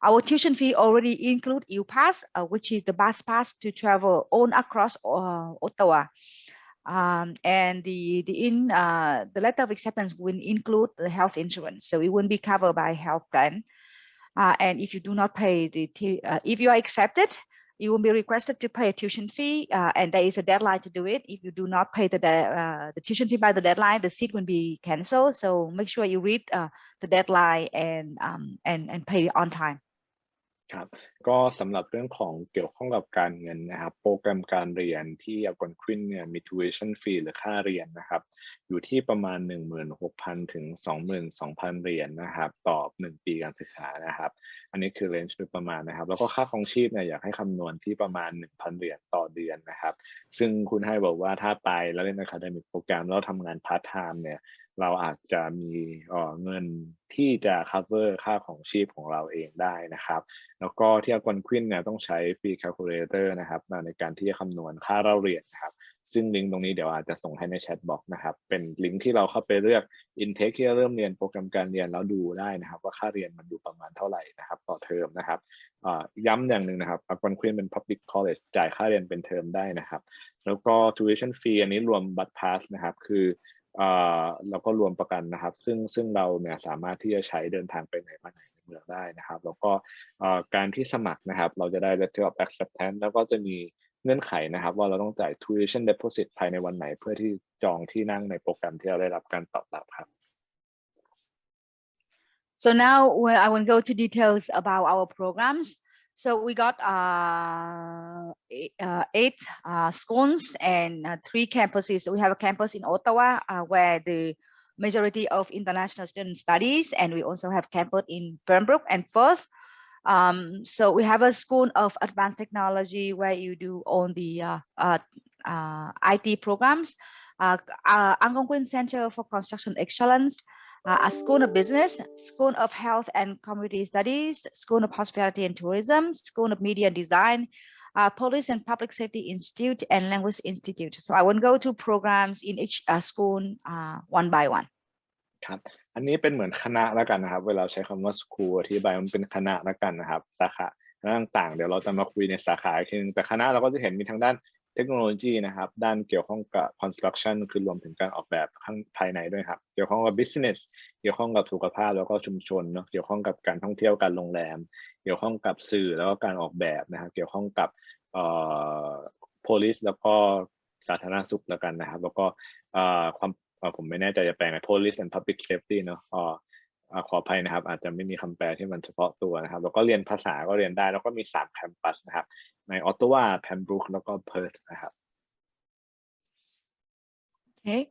Our tuition fee already include U-Pass, which is the bus pass to travel on across Ottawa. And the letter of acceptance will include the health insurance, so it won't be covered by health plan. And if you do not pay if you are accepted, you will be requested to pay a tuition fee, and there is a deadline to do it. If you do not pay the tuition fee by the deadline, the seat will be canceled. So make sure you read the deadline and pay on time. ครับก็สำหรับเรื่องของเกี่ยวข้องกับการเงินนะครับโปรแกรมการเรียนที่ Algonquin เนี่ยมี tuition fee หรือค่าเรียนนะครับอยู่ที่ประมาณ 16,000 ถึง 22,000 เหรียญนะครับต่อ1 ปีการศึกษานะครับอันนี้คือ range โดยประมาณนะครับแล้วก็ค่าครองชีพเนี่ยอยากให้คำนวณที่ประมาณ 1,000 เหรียญต่อเดือนนะครับซึ่งคุณให้บอกว่าถ้าไปแล้วเล่น academic program แล้วทำงาน part time เนี่ยเราอาจจะมีเงินที่จะ cover ค่าของชีพของเราเองได้นะครับแล้วก็ที่ Algonquin เนี่ยต้องใช้ free calculator นะครับในการที่จะคำนวณค่าเล่าเรียนนะครับ ซึ่งลิงก์ตรงนี้เดี๋ยวอาจจะส่งให้ในแชทบ็อกซ์นะครับเป็นลิงก์ที่เราเข้าไปเลือก intake ที่เริ่มเรียนโปรแกรมการเรียนแล้วดูได้นะครับว่าค่าเรียนมันอยู่ประมาณเท่าไหร่นะครับต่อเทอมนะครับย้ำอย่างหนึ่งนะครับ Algonquin เป็น public college จ่ายค่าเรียนเป็นเทอมได้นะครับแล้วก็ tuition fee อันนี้รวมบัตร pass นะครับคือแล้วก็รวมประกันนะครับซึ่งเราเนี่ยสามารถที่จะใช้เดินทางไปไหนมาไหนในเมืองได้นะครับแล้วก็การที่สมัครนะครับเราจะได้ letter of acceptance แล้วก็จะมีเงื่อนไขนะครับว่าเราต้องจ่าย tuition deposit ภายในวันไหนเพื่อที่จองที่นั่งในโปรแกรมที่เราได้รับการตอบรับครับ So now I will go to details about our programs. So we got 8 schools and 3 campuses. So we have a campus in Ottawa where the majority of international students studies, and we also have campus in Pembroke and Perth. So we have a school of advanced technology where you do all the IT programs, Algonquin Center for Construction Excellence, a School of Business, School of Health and Community Studies, School of Hospitality and Tourism, School of Media Design, Police and Public Safety Institute, and Language Institute. So I will go to programs in each school one by one. ครับอันนี้เป็นเหมือนคณะแล้วกันนะครับเวลาใช้คำว่า school อธิบายมันเป็นคณะแล้วกันนะครับสาขาต่างๆเดี๋ยวเราจะมาคุยในสาขาอีกทีนึงแต่คณะเราก็จะเห็นมีทางด้านเทคโนโลยีนะครับด้านเกี่ยวข้องกับ construction คือรวมถึงการออกแบบข้างภายในด้วยครับเกี่ยวข้องกับ business เกี่ยวข้องกับสุขภาพแล้วก็ชุมชนเนาะเกี่ยวข้องกับการท่องเที่ยวการโรงแรมเกี่ยวข้องกับสื่อแล้วก็การออกแบบนะครับเกี่ยวข้องกับpolice แล้วก็สาธารณสุขแล้วกันนะครับแล้วก็ความผมไม่แน่ใจจะแปลไง police and public safety เนาะขออภัยนะครับอาจจะไม่มีคำแปลที่มันเฉพาะตัวนะครับแล้วก็เรียนภาษาก็เรียนได้แล้วก็มี3แคมปัสนะครับในออตตาวาแพมบรูคแล้วก็เพิร์ธนะครับ Okay,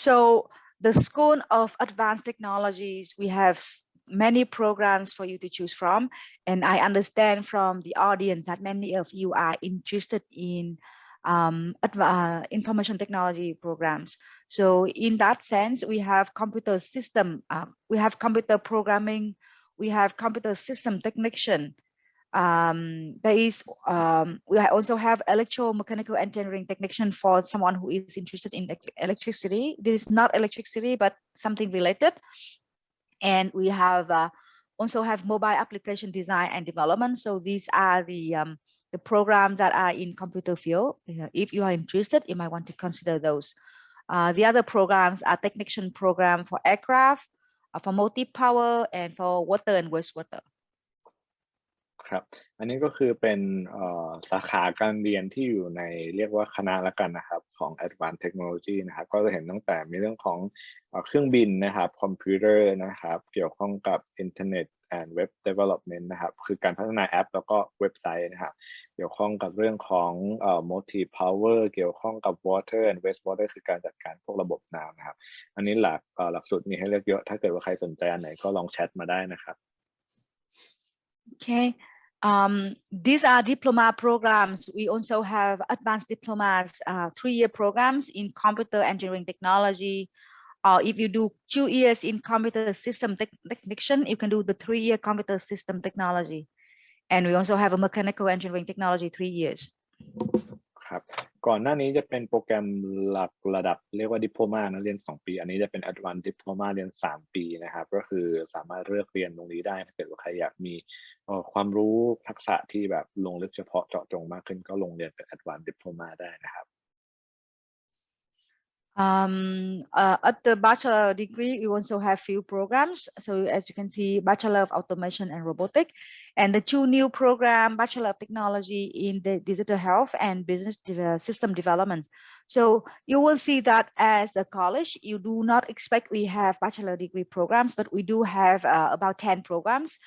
so the School of Advanced Technologies, we have many programs for you to choose from, and I understand from the audience that many of you are interested in information technology programs. So in that sense, we have computer system, we have computer programming, we have computer system technician. There is, we also have electromechanical engineering technician for someone who is interested in electricity. This is not electricity, but something related. And we have also have mobile application design and development. So these are the programs that are in computer field. If you are interested, you might want to consider those. The other programs are technician program for aircraft, for multi-power, and for water and wastewater. ครับอันนี้ก็คือเป็นสาขาการเรียนที่อยู่ในเรียกว่าคณะละกันนะครับของ Advanced Technology นะครับก็จะเห็นตั้งแต่มีเรื่องของเครื่องบินนะครับคอมพิวเตอร์นะครับเกี่ยวข้องกับ Internet and Web Development นะครับคือการพัฒนาแอปแล้วก็เว็บไซต์นะครับเกี่ยวข้องกับเรื่องของmulti power เกี่ยวข้องกับ water and wastewater คือการจัดการพวกระบบน้ำนะครับอันนี้หลักสูตรมีให้เลือกเยอะถ้าเกิดว่าใครสนใจอันไหนก็ลองแชทมาได้นะครับ Okay. These are diploma programs. We also have advanced diplomas, 3-year programs in computer engineering technology. If you do 2 years in computer system technician, you can do the 3-year computer system technology. And we also have a mechanical engineering technology 3 years. ครับก่อนหน้านี้จะเป็นโปรแกรมหลักระดับเรียกว่าดิโพมานะเรียน2 ปีอันนี้จะเป็น Advanced Diploma เรียน3 ปีนะครับก็คือสามารถเลือกเรียนตรงนี้ได้ถ้าเกิดว่าใครอยากมีความรู้ทักษะที่แบบลงลึกเฉพาะเจาะจงมากขึ้นก็ลงเรียนเป็น Advanced Diploma ได้นะครับ At the bachelor degree, we also have few programs. So as you can see, Bachelor of Automation and Robotics, and the 2 new program, Bachelor of Technology in the Digital Health and Business System Development. So you will see that as a college, you do not expect we have bachelor degree programs, but we do have about 10 programs.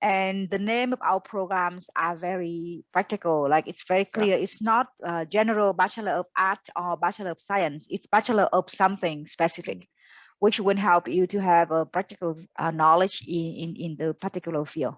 And the name of our programs are very practical, like it's very clear. It's not general Bachelor of Art or Bachelor of Science. It's Bachelor of something specific, which will help you to have a practical knowledge in the particular field.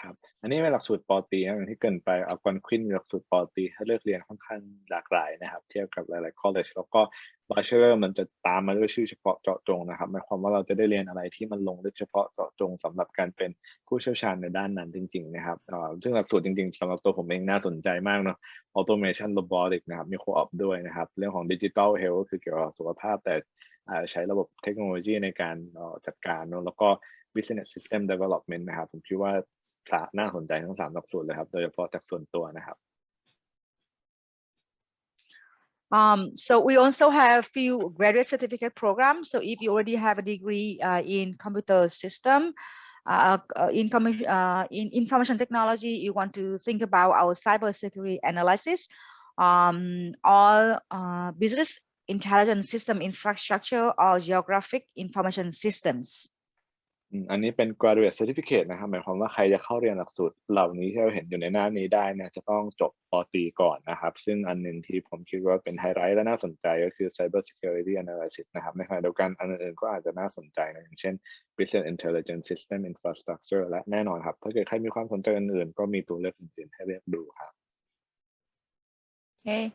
ครับอันนี้เป็นหลักสูตรปอตรีอย่างที่เกรินไปAlgonquinมีหลักสูตรปอตรีให้เลือกเรียนค่อนข้างหลากหลายนะครับเทียบกับหลายๆ college แล้วก็ Bachelor มันจะตามมาด้วยชื่อเฉพาะเจาะจงนะครับหมายความว่าเราจะได้เรียนอะไรที่มันลงลึกเฉพาะเจาะจงสำหรับการเป็นผู้เชี่ยวชาญในด้านนั้นจริงๆนะครับซึ่งหลักสูตรจริงๆสำหรับตัวผมเองน่าสนใจมากเนาะ Automation Robotics นะครับมี Co-op ด้วยนะครับเรื่องของ Digital Health ก็คือเกี่ยวกับสุขภาพแต่ใช้ระบบเทคโนโลยีในการจัดการเนาะแล้วก็ Business System Development นะครับผมคิดว่าน่าสนใจทั้ง3หลักสูตรเลยครับโดยเฉพาะจากส่วนตัวนะครับ So we also have few graduate certificate programs. So if you already have a degree in computer system, in information technology, you want to think about our cybersecurity analysis, or business intelligence system infrastructure or geographic information systems. อันนี้เป็น graduate certificate นะครับหมายความว่าใครจะเข้าเรียนหลักสูตรเหล่านี้ที่เราเห็นอยู่ในหน้านี้ได้เนี่ยจะต้องจบปอตรีก่อนนะครับซึ่งอันหนึ่งที่ผมคิดว่าเป็นไฮไลท์และน่าสนใจก็คือ cyber security analysis นะครับในขณะเดียวกันอันอื่นๆก็อาจจะน่าสนใจนะอย่างเช่น business intelligence system infrastructure และแน่นอนครับถ้าเกิดใครมีความสนใจอื่นๆก็มีตัวเลือกอื่นๆให้เลือกดูครับ Okay.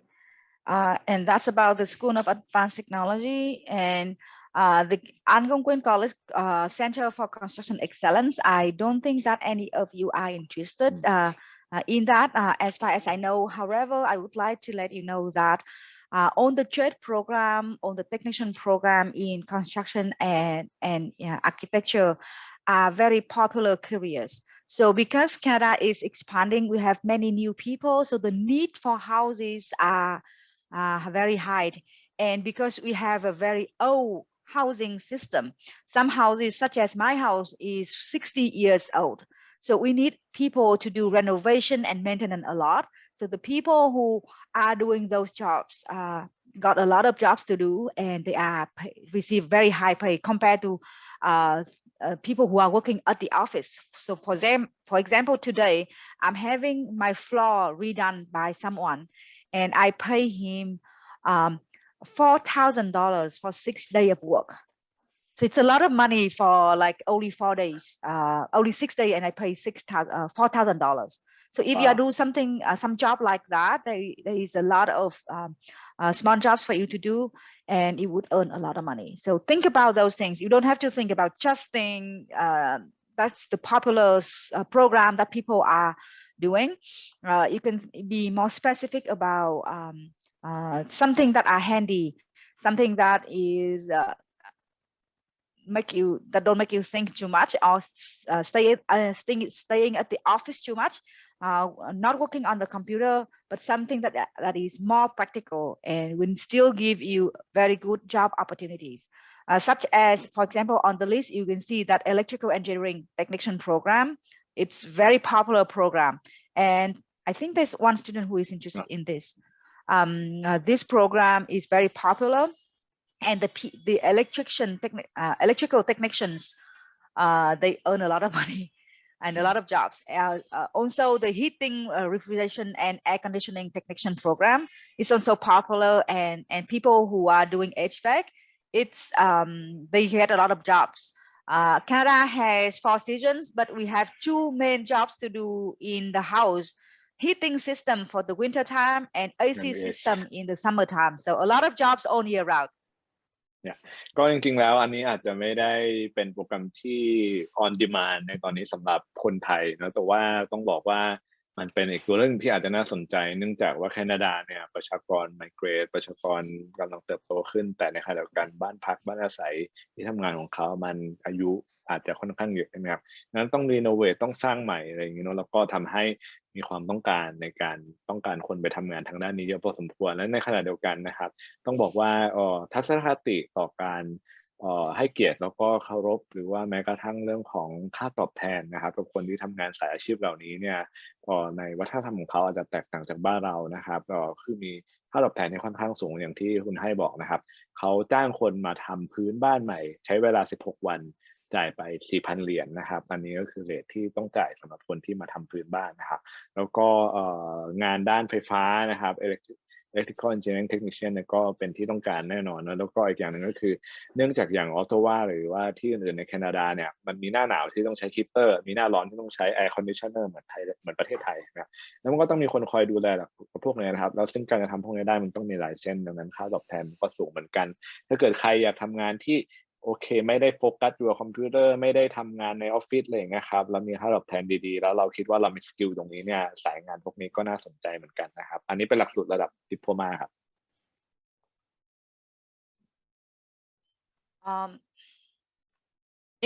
And that's about the School of Advanced Technology and the Algonquin College Center for Construction Excellence. I don't think that any of you are interested in that as far as I know. However, I would like to let you know that on the trade program, on the technician program in construction and architecture are very popular careers. So because Canada is expanding, we have many new people. So the need for houses are very high. And because we have a very old housing system, some houses such as my house is 60 years old. So we need people to do renovation and maintenance a lot. So the people who are doing those jobs got a lot of jobs to do, and they are receive very high pay compared to people who are working at the office. So for example, today I'm having my floor redone by someone, and I pay him $4,000 for 6 days of work. So it's a lot of money for like only 4 days, only 6 days, and I pay $4,000. So if you are doing something, some job like that, there is a lot of small jobs for you to do, and you would earn a lot of money. So think about those things. You don't have to think about just that's the popular program that people are doing. You can be more specific about something that are handy, something that is don't make you think too much, or staying at the office too much, not working on the computer, but something that is more practical and will still give you very good job opportunities, such as, for example, on the list you can see that electrical engineering technician program. It's very popular program, and I think there's one student who is interested in this. This program is very popular, and the electrical technicians, they earn a lot of money and a lot of jobs. Also, the heating, refrigeration, and air conditioning technician program is also popular, and people who are doing HVAC, they get a lot of jobs. Canada has 4 seasons, but we have 2 main jobs to do in the house: heating system for the winter time and AC system in the summertime. So a lot of jobs all year round. เนี่ยก็จริงๆแล้วอันนี้อาจจะไม่ได้เป็นโปรแกรมที่ on demand ในตอนนี้สำหรับคนไทยนะแต่ว่าต้องบอกว่ามันเป็นอีกตัวเรื่องที่อาจจะน่าสนใจเนื่องจากว่าแคนาดาเนี่ยประชากรไมเกรทประชากรกำลังเติบโตขึ้นแต่ในขณะเดียวกันบ้านพักบ้านอาศัยที่ทำงานของเขามันอายุอาจจะค่อนข้างเยอะนะครับงั้นต้องรีโนเวทต้องสร้างใหม่อะไรอย่างเงี้ยเนาะแล้วก็ทำให้มีความต้องการในการต้องการคนไปทำงานทางด้านนี้เยอะพอสมควรและในขณะเดียวกันนะครับต้องบอกว่าทัศนคติต่อการให้เกียรติแล้วก็เคารพหรือว่าแม้กระทั่งเรื่องของค่าตอบแทนนะครับกับคนที่ทำงานสายอาชีพเหล่านี้เนี่ยในวัฒนธรรมของเขาอาจจะแตกต่างจากบ้านเรานะครับคือมีค่าตอบแทนที่ค่อนข้างสูงอย่างที่คุณให้บอกนะครับเขาจ้างคนมาทำพื้นบ้านใหม่ใช้เวลา16 วันจ่ายไป 4,000 เหรียญนะครับอันนี้ก็คือเรทที่ต้องจ่ายสำหรับคนที่มาทำพื้นบ้านนะครับแล้วก็งานด้านไฟฟ้านะครับ electrical engineering technician เนี่ยก็เป็นที่ต้องการแน่นอนนะแล้วก็อีกอย่างหนึ่งก็คือเนื่องจากอย่างออตตาวาหรือว่าที่อื่นๆในแคนาดาเนี่ยมันมีหน้าหนาวที่ต้องใช้ฮีตเตอร์มีหน้าร้อนที่ต้องใช้ air conditioner เหมือนไทยเหมือนประเทศไทยนะแล้วมันก็ต้องมีคนคอยดูแลพวกนี้นะครับแล้วซึ่งการจะทำพวกนี้ได้มันต้องมีหลายเส้นดังนั้นค่าตอบแทนก็สูงเหมือนกันถ้าเกิดใครอยากทำงานที่โอเคไม่ได้โฟกัสอยู่กับคอมพิวเตอร์ไม่ได้ทำงานในออฟฟิศอะไรอย่างเงี้ยครับแล้วมีค่าตอบแทนดีๆแล้วเราคิดว่าเรามีสกิลตรงนี้เนี่ยสายงานพวกนี้ก็น่าสนใจเหมือนกันนะครับอันนี้เป็นหลักสูตรระดับดิโพลมาครับ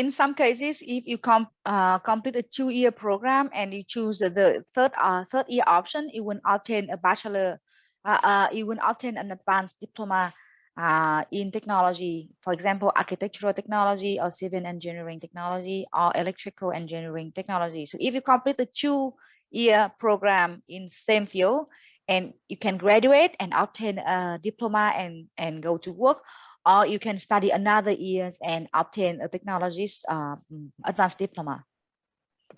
In some cases, if you complete a 2-year program and you choose the third year option, you will obtain a bachelor. You will obtain an advanced diploma in technology, for example, architectural technology or civil engineering technology or electrical engineering technology. So if you complete the 2-year program in same field, and you can graduate and obtain a diploma and go to work, or you can study another years and obtain a technologist advanced diploma.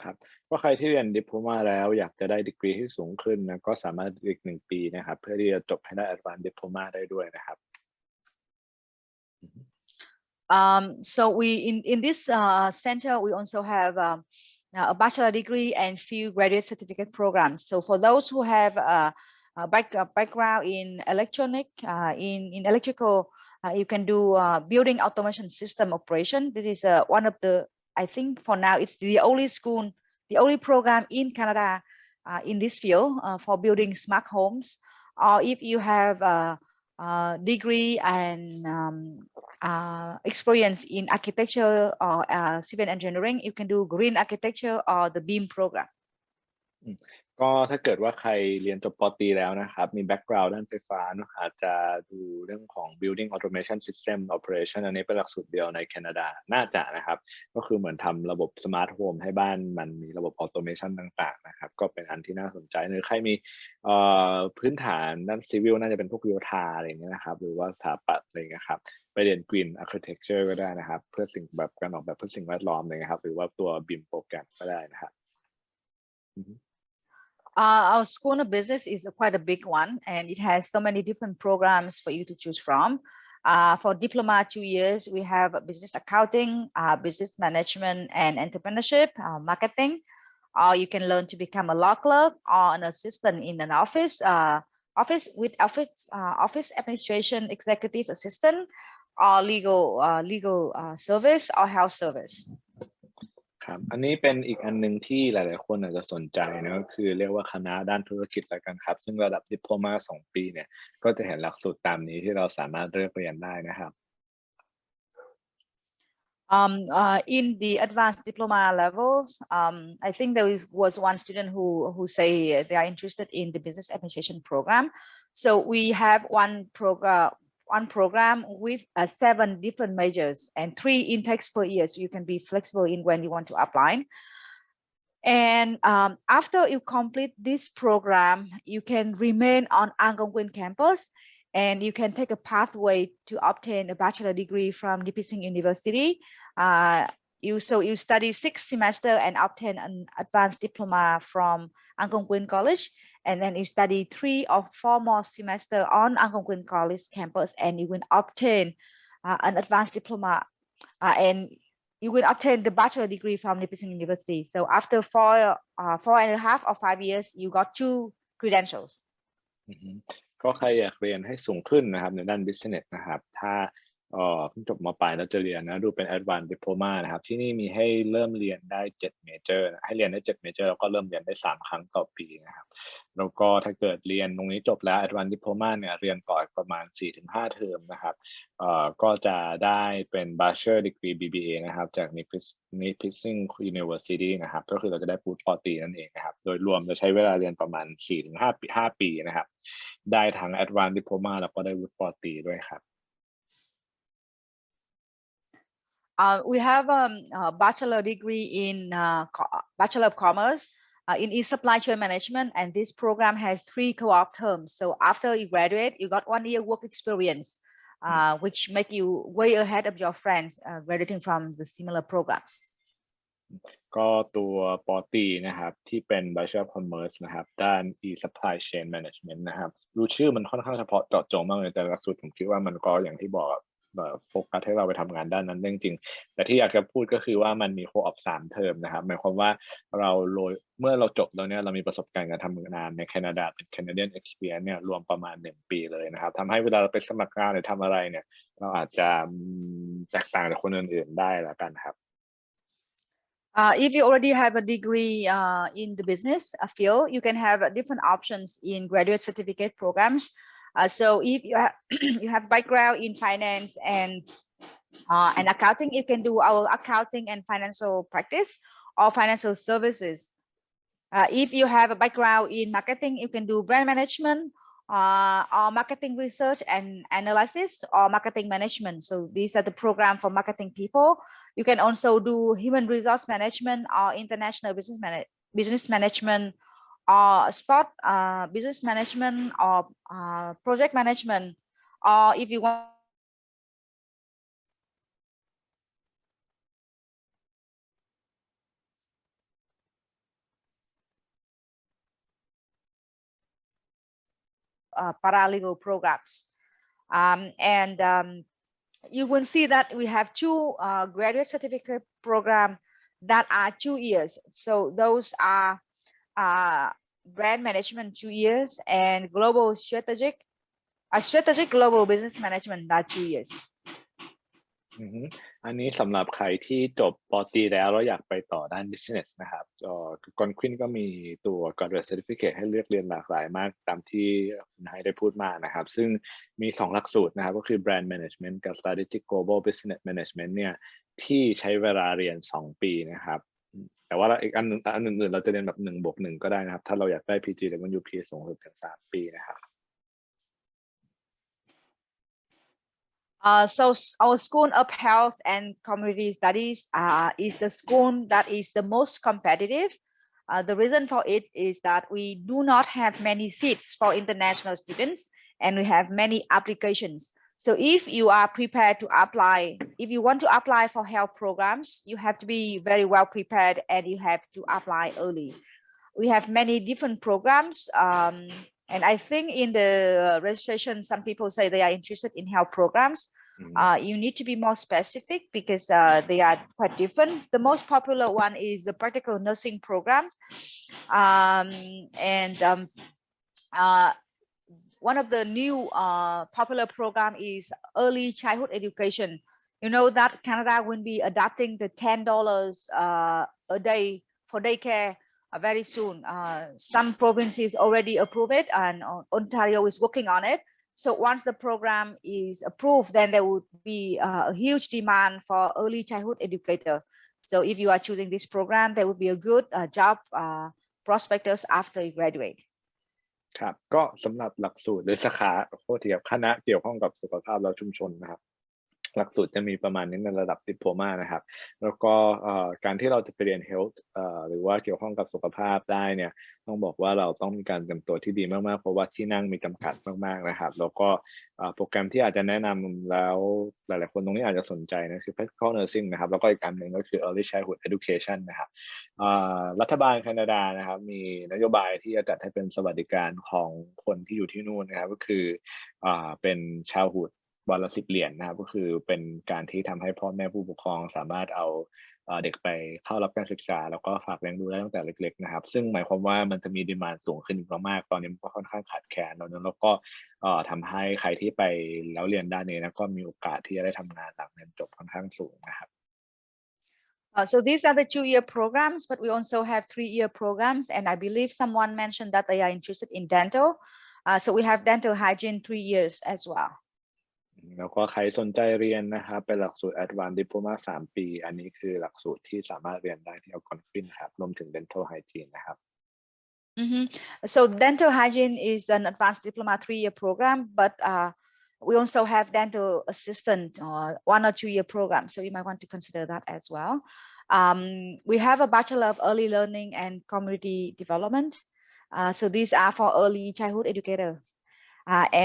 ครับก็ใครที่เรียนดิโพลมาแล้วอยากจะได้ดีกรีที่สูงขึ้นนะก็สามารถอีก1 ปีนะครับเพื่อที่จะจบให้ได้ advanced diploma ได้ด้วยนะครับ So we in this center we also have a bachelor degree and few graduate certificate programs. So for those who have a background in electronic in electrical, you can do building automation system operation. This is one of the, I think for now it's the only school, the only program in Canada in this field for building smart homes. Or if you have degree and experience in architecture or civil engineering, you can do green architecture or the BEAM program. ก็ถ้าเกิดว่าใครเรียนจบป.ตรีแล้วนะครับมีแบ็กกราวด์ด้านไฟฟ้านะอาจจะดูเรื่องของ building automation system operation อันนี้เป็นหลักสูตรเดียวในแคนาดาน่าจะนะครับก็คือเหมือนทำระบบ smart home ให้บ้านมันมีระบบ automation ต่างๆนะครับก็เป็นอันที่น่าสนใจหรือใครมีพื้นฐานด้าน civil น่าจะเป็นพวกโยธาอะไรอย่างเงี้ยนะครับหรือว่าสถาปัตย์อะไรอย่างเงี้ยครับไปเรียน green architecture ก็ได้นะครับเพื่อสิ่งแบบการออกแบบเพื่อสิ่งแวดล้อมอะไรเงี้ยครับหรือว่าตัว BIM โปรแกรมก็ได้นะครับ Our school of business is quite a big one, and it has so many different programs for you to choose from. For diploma 2 years, we have business accounting, business management and entrepreneurship, marketing. Or you can learn to become a law clerk or an assistant in an office administration executive assistant, or legal service or health service. ครับอันนี้เป็นอีกอันหนึ่งที่หลายๆคนอาจจะสนใจนะก็คือเรียกว่าคณะด้านธุรกิจแล้วกันครับซึ่งระดับดิโพลมา2 ปีเนี่ยก็จะเห็นหลักสูตรตามนี้ที่เราสามารถเลือกเรียนได้นะครับ In the advanced diploma levels, I think there was one student who say they are interested in the business administration program. So we have one program with 7 different majors and 3 intakes per year, so you can be flexible in when you want to apply. And after you complete this program, you can remain on Algonquin campus, and you can take a pathway to obtain a bachelor degree from Nipissing University. You study 6 semesters and obtain an advanced diploma from Algonquin College, and then you study 3 or 4 more semesters on Algonquin College campus, and you will obtain an advanced diploma, and you will obtain the bachelor degree from Nipissing University. So after 4.5 or 5 years, you got 2 credentials. ก็ใครอยากเรียนให้สูงขึ้นนะครับในด้าน business นะครับถ้าเพิ่งจบม.ปลายแล้วจะเรียนนะดูเป็น advanced diploma นะครับที่นี่มีให้เริ่มเรียนได้7 major ให้เรียนได้7 major แล้วก็เริ่มเรียนได้3 ครั้งต่อปีนะครับแล้วก็ถ้าเกิดเรียนตรงนี้จบแล้ว advanced diploma เนี่ยเรียนต่อประมาณ 4-5 เทอมนะครับก็จะได้เป็น bachelor degree BBA นะครับจาก Nipissing University นะครับก็คือเราจะได้วุฒิป.ตรีนั่นเองนะครับโดยรวมจะใช้เวลาเรียนประมาณ 4-5 ปีนะครับได้ทั้ง advanced diploma แล้วก็ได้วุฒิป.ตรีด้วยครับWe have a bachelor degree in Bachelor of Commerce in e-supply chain management, and this program has 3 co-op terms. So after you graduate, you got 1 year work experience, which make you way ahead of your friends graduating from the similar programs. ก็ตัวปอตรีนะครับที่เป็น Bachelor of Commerce นะครับด้าน e-supply chain management นะครับรู้ชื่อมันค่อนข้างเฉพาะเจาะจงมากเลยแต่หลักสูตรผมคิดว่ามันก็อย่างที่บอกโฟกัสให้เราไปทำงานด้านนั้นจริงๆแต่ที่อยากจะพูดก็คือว่ามันมีโคออป3เทอมนะครับหมายความว่าเราเมื่อเราจบแล้วเนี่ยเรามีประสบการณ์การทำงานในแคนาดาเป็น Canadian Experience เนี่ยรวมประมาณ1 ปีเลยนะครับทำให้เวลาเราไปสมัครงานหรือทำอะไรเนี่ยเราอาจจะแตกต่างจากคนอื่นๆได้ละกันครับIf you already have a degree in the business field, you can have different options in graduate certificate programs. So if you have you have background in finance and accounting, you can do our accounting and financial practice or financial services. If you have a background in marketing, you can do brand management or marketing research and analysis or marketing management. So these are the program for marketing people. You can also do human resource management or international business management or sport business management or project management. Or if you want paralegal programs. You will see that we have two graduate certificate programs that are 2 years. So those are brand management 2 years and global strategic global business management that 2 years. อันนี้สำหรับใครที่จบปตรีแล้วอยากไปต่อด้าน business นะครับAlgonquinก็มีตัว graduate certificate ให้เลือกเรียนหลากหลายมากตามที่คุณไฮได้พูดมานะครับซึ่งมี2หลักสูตรนะครับก็คือ brand management กับ strategic global business management เนี่ยที่ใช้เวลาเรียน2 ปีนะครับแต่ว่าอีกอันอื่นเราจะเรียนแบบ1+1ก็ได้นะครับถ้าเราอยากได้ PGWP สูงสุดถึง3 ปีนะครับSo our School of Health and Community Studies is the school that is the most competitive. The reason for it is that we do not have many seats for international students and we have many applications. So if you are prepared to apply, if you want to apply for health programs, you have to be very well prepared and you have to apply early. We have many different programs. And I think in the registration, some people say they are interested in health programs. You need to be more specific because they are quite different. The most popular one is the practical nursing program. One of the new popular program is early childhood education. You know that Canada will be adopting the $10 a day for daycare very soon. Some provinces already approve it and Ontario is working on it. So once the program is approved, then there would be a huge demand for early childhood educator. So if you are choosing this program, there would be a good job prospectus after you graduate. ครับก็สำหรับหลักสูตรหรือสาขาคณะเกี่ยวข้องกับสุขภาพและชุมชนนะครับหลักสูตรจะมีประมาณนี้ในระดับดิโพลมานะครับแล้วก็การที่เราจะไปเรียน health หรือว่าเกี่ยวข้องกับสุขภาพได้เนี่ยต้องบอกว่าเราต้องมีการเตรียมตัวที่ดีมากๆเพราะว่าที่นั่งมีจำกัดมากๆนะครับแล้วก็โปรแกรมที่อาจจะแนะนำแล้วหลายๆคนตรงนี้อาจจะสนใจนะคือ practical nursing นะครับแล้วก็อีกอันหนึ่งก็คือ early childhood education นะครับรัฐบาลแคนาดานะครับมีนโยบายที่จะจัดให้เป็นสวัสดิการของคนที่อยู่ที่นู่นนะครับก็คือเป็น childhoodวันละ10 เหรียญนะครับก็คือเป็นการที่ทำให้พ่อแม่ผู้ปกครองสามารถเอาเด็กไปเข้ารับการศึกษาแล้วก็ฝากเลี้ยงดูได้ตั้งแต่เล็กๆนะครับซึ่งหมายความว่ามันจะมีดีมานด์สูงขึ้นอีกมากๆตอนนี้มันก็ค่อนข้างขาดแคลนแล้วก็ทำให้ใครที่ไปแล้วเรียนด้านนี้นะก็มีโอกาสที่จะได้ทำงานหลังเรียนจบค่อนข้างสูงนะครับSo these are the 2-year programs, but we also have 3-year programs. And I believe someone mentioned that they are interested in dental. So we have dental hygiene 3 years as well. แล้วก็ใครสนใจเรียนนะครับเป็นหลักสูตร Advanced Diploma 3 ปีอันนี้คือหลักสูตรที่สามารถเรียนได้ที่ Algonquin ครับรวมถึง Dental Hygiene นะครับ So dental hygiene is an advanced diploma 3-year program, but we also have dental assistant 1 or 2-year program. So you might want to consider that as well. We have a Bachelor of Early Learning and Community Development. So these are for early childhood educators.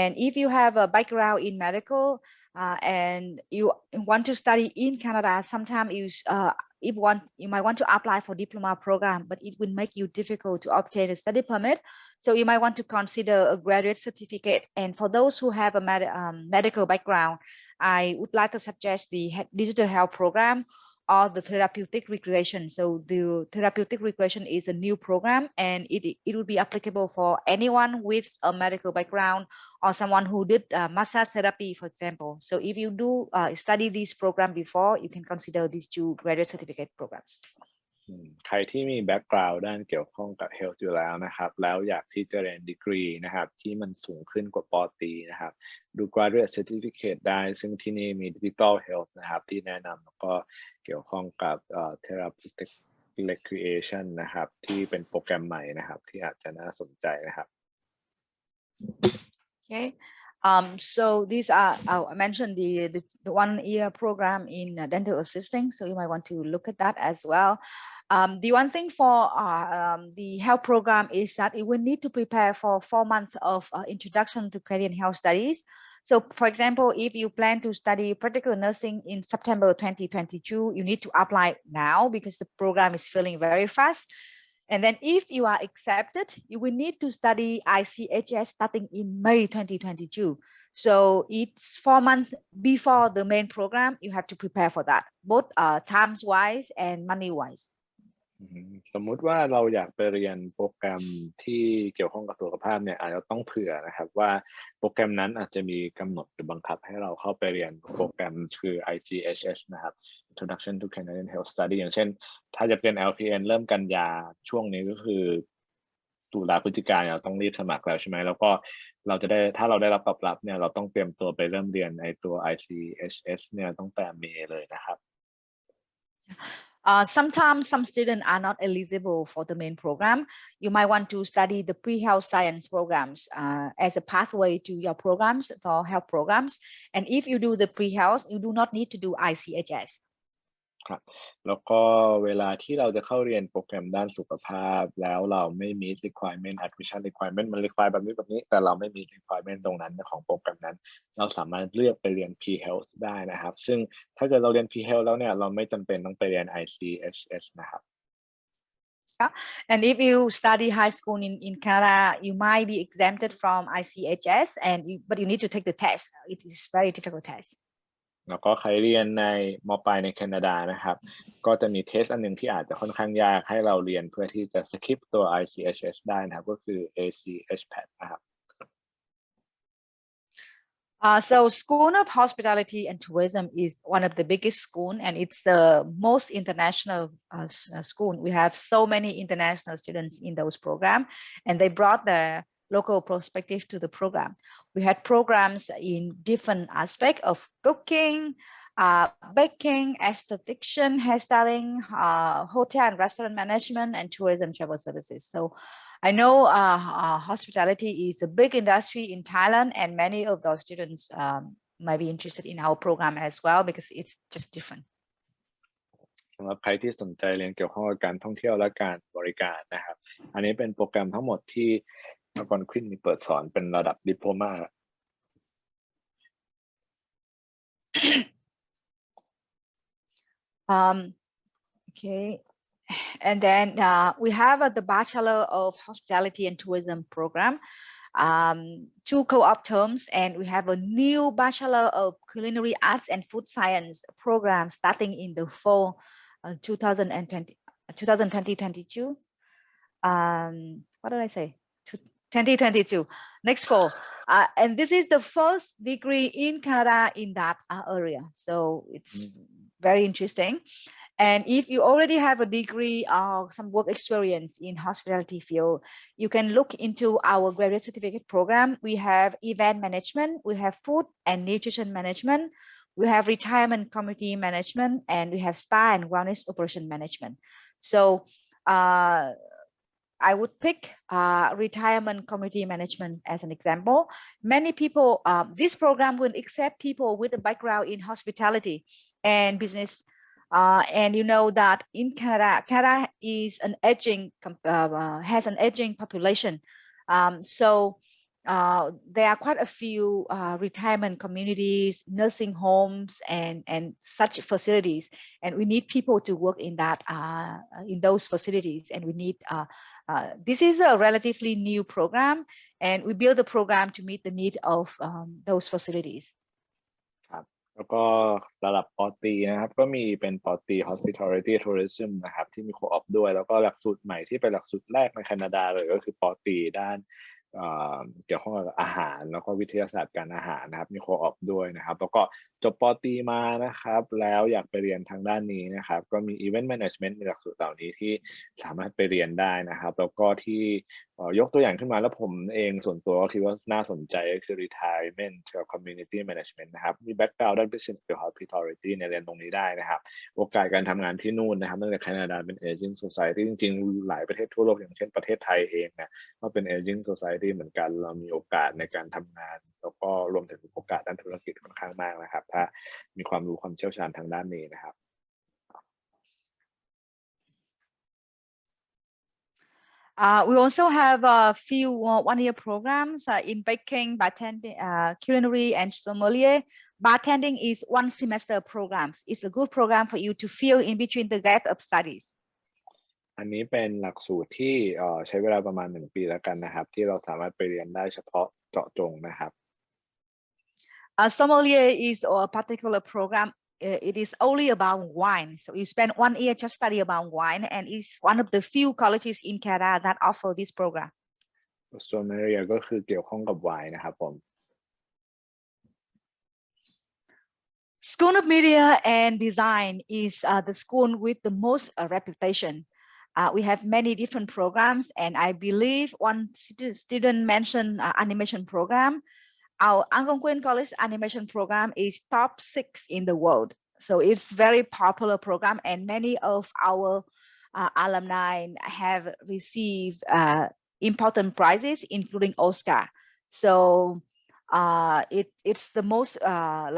And if you have a background in medical and you want to study in Canada, sometimes if you might want to apply for diploma program, but it will make you difficult to obtain a study permit. So you might want to consider a graduate certificate. And for those who have a medical background, I would like to suggest the digital health program or the therapeutic recreation. So the therapeutic recreation is a new program, and it will be applicable for anyone with a medical background or someone who did massage therapy, for example. So if you do study this program before, you can consider these two graduate certificate programs. ใครที่มีแบ็กกราวด์ด้านเกี่ยวข้องกับ health อยู่แล้วนะครับแล้วอยากที่จะเรียนดีกรีนะครับที่มันสูงขึ้นกว่าป.ตรีนะครับดู graduate certificate ได้ซึ่งที่นี่มี digital health นะครับที่แนะนำแล้วก็เกี่ยวข้องกับtherapeutic recreation นะครับที่เป็นโปรแกรมใหม่นะครับที่อาจจะน่าสนใจนะครับ Okay. So these are, I mentioned the 1-year program in dental assisting. So you might want to look at that as well. The one thing for the health program is that you will need to prepare for 4 months of introduction to Canadian health studies. So for example, if you plan to study practical nursing in September 2022, you need to apply now because the program is filling very fast. And then if you are accepted, you will need to study ICHS starting in May 2022. So it's 4 months before the main program. You have to prepare for that, both times-wise and money-wise. สมมุติว่าเราอยากไปเรียนโปรแกรมที่เกี่ยวข้องกับสุขภาพเนี่ยอาจจะต้องเผื่อนะครับว่าโปรแกรมนั้นอาจจะมีกำหนดหรือบังคับให้เราเข้าไปเรียนโปรแกรมคือ ICHS นะครับ Introduction to Canadian Health Study อย่างเช่นถ้าจะเป็น LPN เริ่มกันยาช่วงนี้ก็คือตุลาพฤศจิกายนเราต้องรีบสมัครแล้วใช่ไหมแล้วก็เราจะได้ถ้าเราได้รับตอบรับเนี่ยเราต้องเตรียมตัวไปเริ่มเรียนไอ้ตัว ICHS เนี่ยตั้งแต่เมษเลยนะครับ Sometimes some students are not eligible for the main program. You might want to study the pre-health science programs as a pathway to your programs or health programs. And if you do the pre-health, you do not need to do ICHS. ครับแล้วก็เวลาที่เราจะเข้าเรียนโปรแกรมด้านสุขภาพแล้วเราไม่ meet requirement admission requirement มัน require แบบนี้แต่เราไม่ meet requirement ตรงนั้นของโปรแกรมนั้นเราสามารถเลือกไปเรียน pre-health ได้นะครับซึ่งถ้าเกิดเราเรียน pre-health แล้วเนี่ยเราไม่จำเป็นต้องไปเรียน ICHS นะครับ And if you study high school in Canada, you might be exempted from ICHS, but you need to take the test. It is a very difficult test. แล้วก็ใครเรียนในม.ปลายในแคนาดานะครับก็จะมีเทสอันหนึ่งที่อาจจะค่อนข้างยากให้เราเรียนเพื่อที่จะสคิปตัว ICHS ได้นะครับก็คือ ACHPAT นะครับ So School of Hospitality and Tourism is one of the biggest school, and it's the most international school. We have so many international students in those programs, and they brought the local perspective to the program. We had programs in different aspects of cooking, baking, esthetician, hairstyling, hotel and restaurant management, and tourism travel services. So I know hospitality is a big industry in Thailand, and many of those students might be interested in our program as well because it's just different. สำหรับใครที่สนใจเรียนเกี่ยวข้องกับการท่องเที่ยวและการบริการนะครับอันนี้เป็นโปรแกรมทั้งหมดที่Algonquinมีเปิดสอนเป็นระดับดิโพลมา Okay, and then we have the Bachelor of Hospitality and Tourism program, 2 co-op terms, and we have a new Bachelor of Culinary Arts and Food Science program starting in the fall 2022. What did I say? 2022, next fall. And this is the first degree in Canada in that area. So it's very interesting. And if you already have a degree or some work experience in hospitality field, you can look into our graduate certificate program. We have event management, we have food and nutrition management, we have retirement community management, and we have spa and wellness operation management. So I would pick retirement community management as an example. Many people, this program will accept people with a background in hospitality and business. And you know that in Canada is an aging, has an aging population. So there are quite a few retirement communities, nursing homes, and such facilities, and we need people to work in that in those facilities. And we need this is a relatively new program, and we build the program to meet the need of those facilities. ครับแล้วก็ระดับปอตรีนะครับก็มีเป็นปอตรี hospitality tourism นะครับที่มีโคออปด้วยแล้วก็หลักสูตรใหม่ที่เป็นหลักสูตรแรกในแคนาดาเลยก็คือปอตรีด้านเกี่ยวข้องกับอาหารแล้วก็วิทยาศาสตร์การอาหารนะครับมีโคออปด้วยนะครับแล้วก็จบปอตรีมานะครับแล้วอยากไปเรียนทางด้านนี้นะครับก็มี event management มีหลักสูตรเหล่านี้ที่สามารถไปเรียนได้นะครับแล้วก็ที่ยกตัวอย่างขึ้นมาแล้วผมเองส่วนตัวก็คิดว่าน่าสนใจก็คือ retirement กับ community management นะครับมี background ด้าน business กับ hospitality ในเรียนตรงนี้ได้นะครับโอกาสการทำงานที่นู่นนะครับตั้งแต่แคนาดาเป็น aging society จริงๆหลายประเทศทั่วโลกอย่างเช่นประเทศไทยเองนะก็เป็น aging society เหมือนกันเรามีโอกาสในการทำงานแล้วก็รวมถึงโอกาสด้านธุรกิจค่อนข้างมากนะครับถ้ามีความรู้ความเชี่ยวชาญทางด้านนี้นะครับWe also have a few one-year programs in baking, bartending, culinary, and sommelier. Bartending is one semester programs. It's a good program for you to fill in between the gap of studies. อันนี้เป็นหลักสูตรที่ใช้เวลาประมาณ1 ปีแล้วกันนะครับที่เราสามารถไปเรียนได้เฉพาะเจาะจงนะครับ Sommelier is a particular program. It is only about wine. So you spend 1 year just study about wine, and it's one of the few colleges in Canada that offer this program. Sommelier ก็คือเกี่ยวข้องกับไวน์นะครับผม School of Media and Design is the school with the most reputation. We have many different programs, and I believe one student mentioned animation program. Our Algonquin College animation program is top 6 in the world. So it's very popular program, and many of our alumni have received important prizes, including Oscar. So it's the most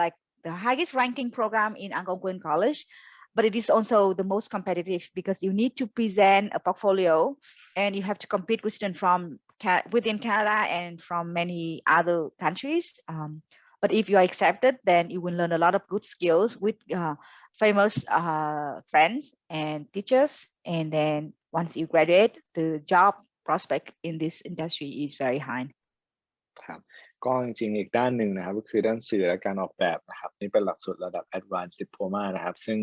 like the highest ranking program in Algonquin College, but it is also the most competitive because you need to present a portfolio and you have to compete with students from within Canada and from many other countries. But if you are accepted, then you will learn a lot of good skills with famous friends and teachers. And then once you graduate, the job prospect in this industry is very high. ครับก็จริงๆอีกด้านหนึ่งนะครับก็คือด้านสื่อและการออกแบบนะครับนี่เป็นหลักสูตรระดับ Advanced Diploma นะครับซึ่ง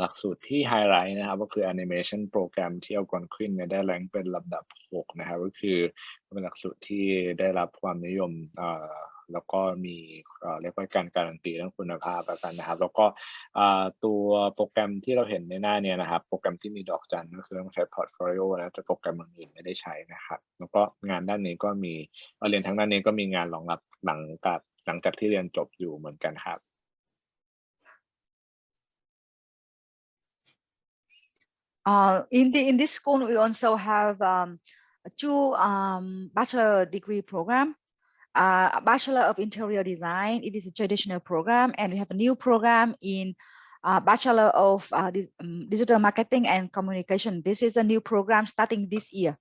หลักสูตรที่ไฮไลท์นะครับก็คือ Animation โปรแกรมที่ Algonquin เนี่ยได้แรงเป็นลำดับ6นะครับก็คือเป็นหลักสูตรที่ได้รับความนิยมแล้วก็มีเรียกว่าการการันตีเรื่องคุณภาพแล้วกันนะครับแล้วก็ตัวโปรแกรมที่เราเห็นในหน้าเนี่ยนะครับโปรแกรมที่มีดอกจันก็คือต้องใช้ portfolio นะแต่โปรแกรมอื่นไม่ได้ใช้นะครับแล้วก็งานด้านนี้ก็มีเรียนทางด้านนี้ก็มีงานรองรับหลังจากที่เรียนจบอยู่เหมือนกันครับ In this school, we also have 2 bachelor degree program. Bachelor of Interior Design, it is a traditional program, and we have a new program in Bachelor of Digital Marketing and Communication. This is a new program starting this year.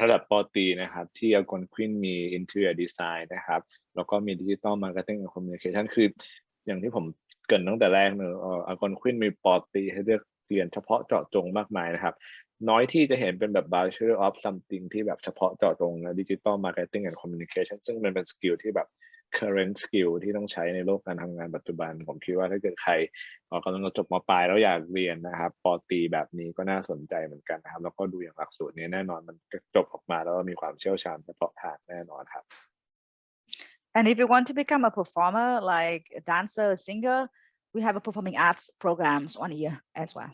ระดับปอตรีนะครับที่ Algonquin มี Interior Design นะครับแล้วก็มี Digital Marketing and Communication คืออย่างที่ผมเกริ่นตั้งแต่แรกเนอะAlgonquin มีปอตรีให้เลือกเรียนเฉพาะเจาะจงมากมายนะครับน้อยที่จะเห็นเป็นแบบ Bachelor of Something ที่แบบเฉพาะเจาะจงนะ Digital Marketing and Communication ซึ่งมันเป็นสกิลที่แบบ current skill ที่ต้องใช้ในโลกการทำงานปัจจุบันผมคิดว่าถ้าเกิดใครกำลังจบม.ปลายแล้วอยากเรียนนะครับปอตรีแบบนี้ก็น่าสนใจเหมือนกันนะครับแล้วก็ดูอย่างหลักสูตรนี้แน่นอนมันจบออกมาแล้วมีความเชี่ยวชาญเฉพาะทางแน่นอนครับ And if you want to become a performer like a dancer, singer, we have a performing arts programs 1 year as well.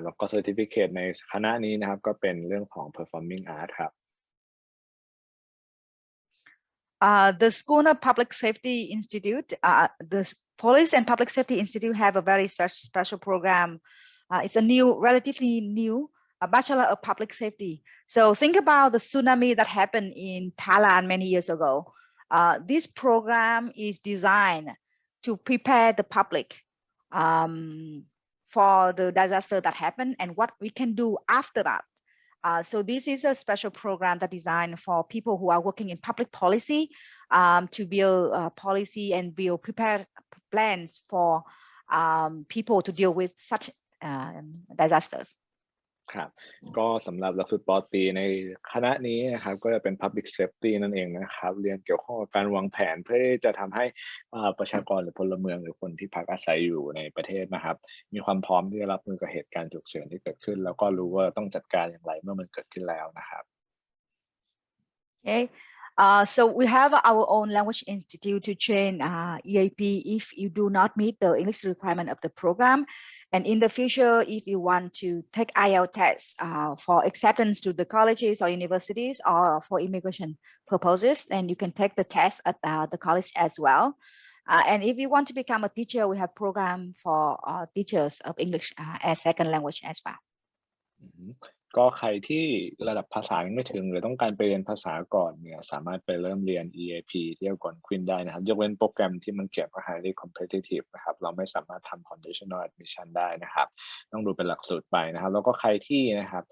แล้วก็ certificate ในคณะนี้นะครับก็เป็นเรื่องของ performing art ครับ The Schooner Public Safety Institute, the Police and Public Safety Institute have a very special program. It's a relatively new Bachelor of Public Safety. So think about the tsunami that happened in Thailand many years ago. This program is designed to prepare the public for the disaster that happened and what we can do after that. So this is a special program that designed for people who are working in public policy to build policy and build prepared plans for people to deal with such disasters. ครับก็สำหรับหลักสูตรปอตรีในคณะนี้นะครับก็จะเป็น Public Safety นั่นเองนะครับเรียนเกี่ยวข้องกับการวางแผนเพื่อจะทำให้ประชากรหรือพลเมืองหรือคนที่พักอาศัยอยู่ในประเทศนะครับมีความพร้อมที่จะรับมือกับเหตุการณ์ฉุกเฉินที่เกิดขึ้นแล้วก็รู้ว่าต้องจัดการอย่างไรเมื่อมันเกิดขึ้นแล้วนะครับ Okay. So we have our own language institute to train EAP if you do not meet the English requirement of the program. And in the future, if you want to take IELTS tests for acceptance to the colleges or universities or for immigration purposes, then you can take the test at the college as well. And if you want to become a teacher, we have program for teachers of English as second language as well. ก็ใครที่ระดับภาษายังไม่ถึงหรือต้องการไปเรียนภาษาก่อนเนี่ยสามารถไปเริ่มเรียน EAP ที่ Algonquin ได้นะครับยกเว้นโปรแกรมที่มันเกี่ยวกับ highly competitive นะครับเราไม่สามารถทำ conditional admission ได้นะครับต้องดูเป็นหลักสูตรไปนะครับแล้วก็ใครที่นะครับ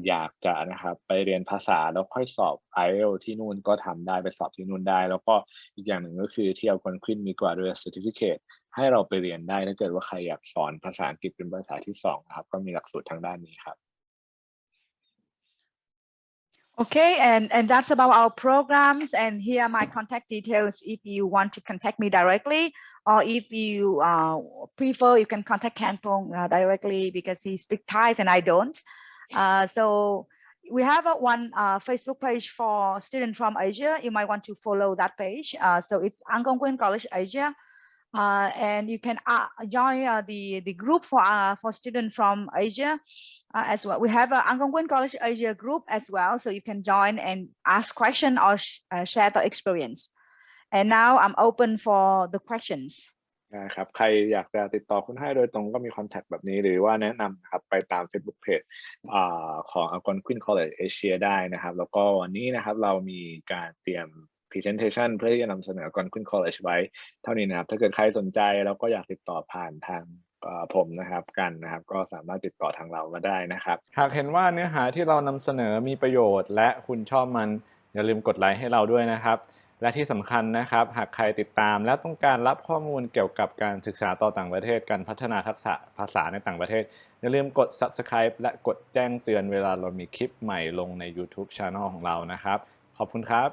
อยากจะนะครับไปเรียนภาษาแล้วค่อยสอบ IELTS ที่นู่นก็ทำได้ไปสอบที่นู่นได้แล้วก็อีกอย่างหนึ่งก็คือที่ Algonquin มี graduate certificate ให้เราไปเรียนได้ถ้าเกิดว่าใครอยากสอนภาษาอังกฤษเป็นภาษาที่2นะครับก็มีหลักสูตรทางด้านนี้ครับOkay, and that's about our programs. And here are my contact details if you want to contact me directly, or if you prefer, you can contact KorPung directly because he speaks Thai and I don't. So we have one Facebook page for students from Asia. You might want to follow that page. So it's Algonquin College Asia. And you can join the group for students from Asia as well. We have an Algonquin College Asia group as well, so you can join and ask questions or share the experience. And now I'm open for the questions. นะครับใครอยากจะติดต่อคุณให้โดยตรงก็มีคอนแทคแบบนี้หรือว่าแนะนำครับไปตาม Facebook Page ของ Algonquin College Asia ได้นะครับแล้วก็วันนี้นะครับเรามีการเตรียมpresentation เพื่อที่จะนำเสนอ Algonquin College ไว้เท่านี้นะครับถ้าเกิดใครสนใจแล้วก็อยากติดต่อผ่านทางผมนะครับกันนะครับก็สามารถติดต่อทางเรามาได้นะครับหากเห็นว่าเนื้อหาที่เรานำเสนอมีประโยชน์และคุณชอบมันอย่าลืมกดไลค์ให้เราด้วยนะครับและที่สำคัญนะครับหากใครติดตามและต้องการรับข้อมูลเกี่ยวกับการศึกษาต่อต่างประเทศการพัฒนาทักษะภาษาในต่างประเทศอย่าลืมกด Subscribe และกดแจ้งเตือนเวลาเรามีคลิปใหม่ลงใน YouTube Channel ของเรานะครับขอบคุณครับ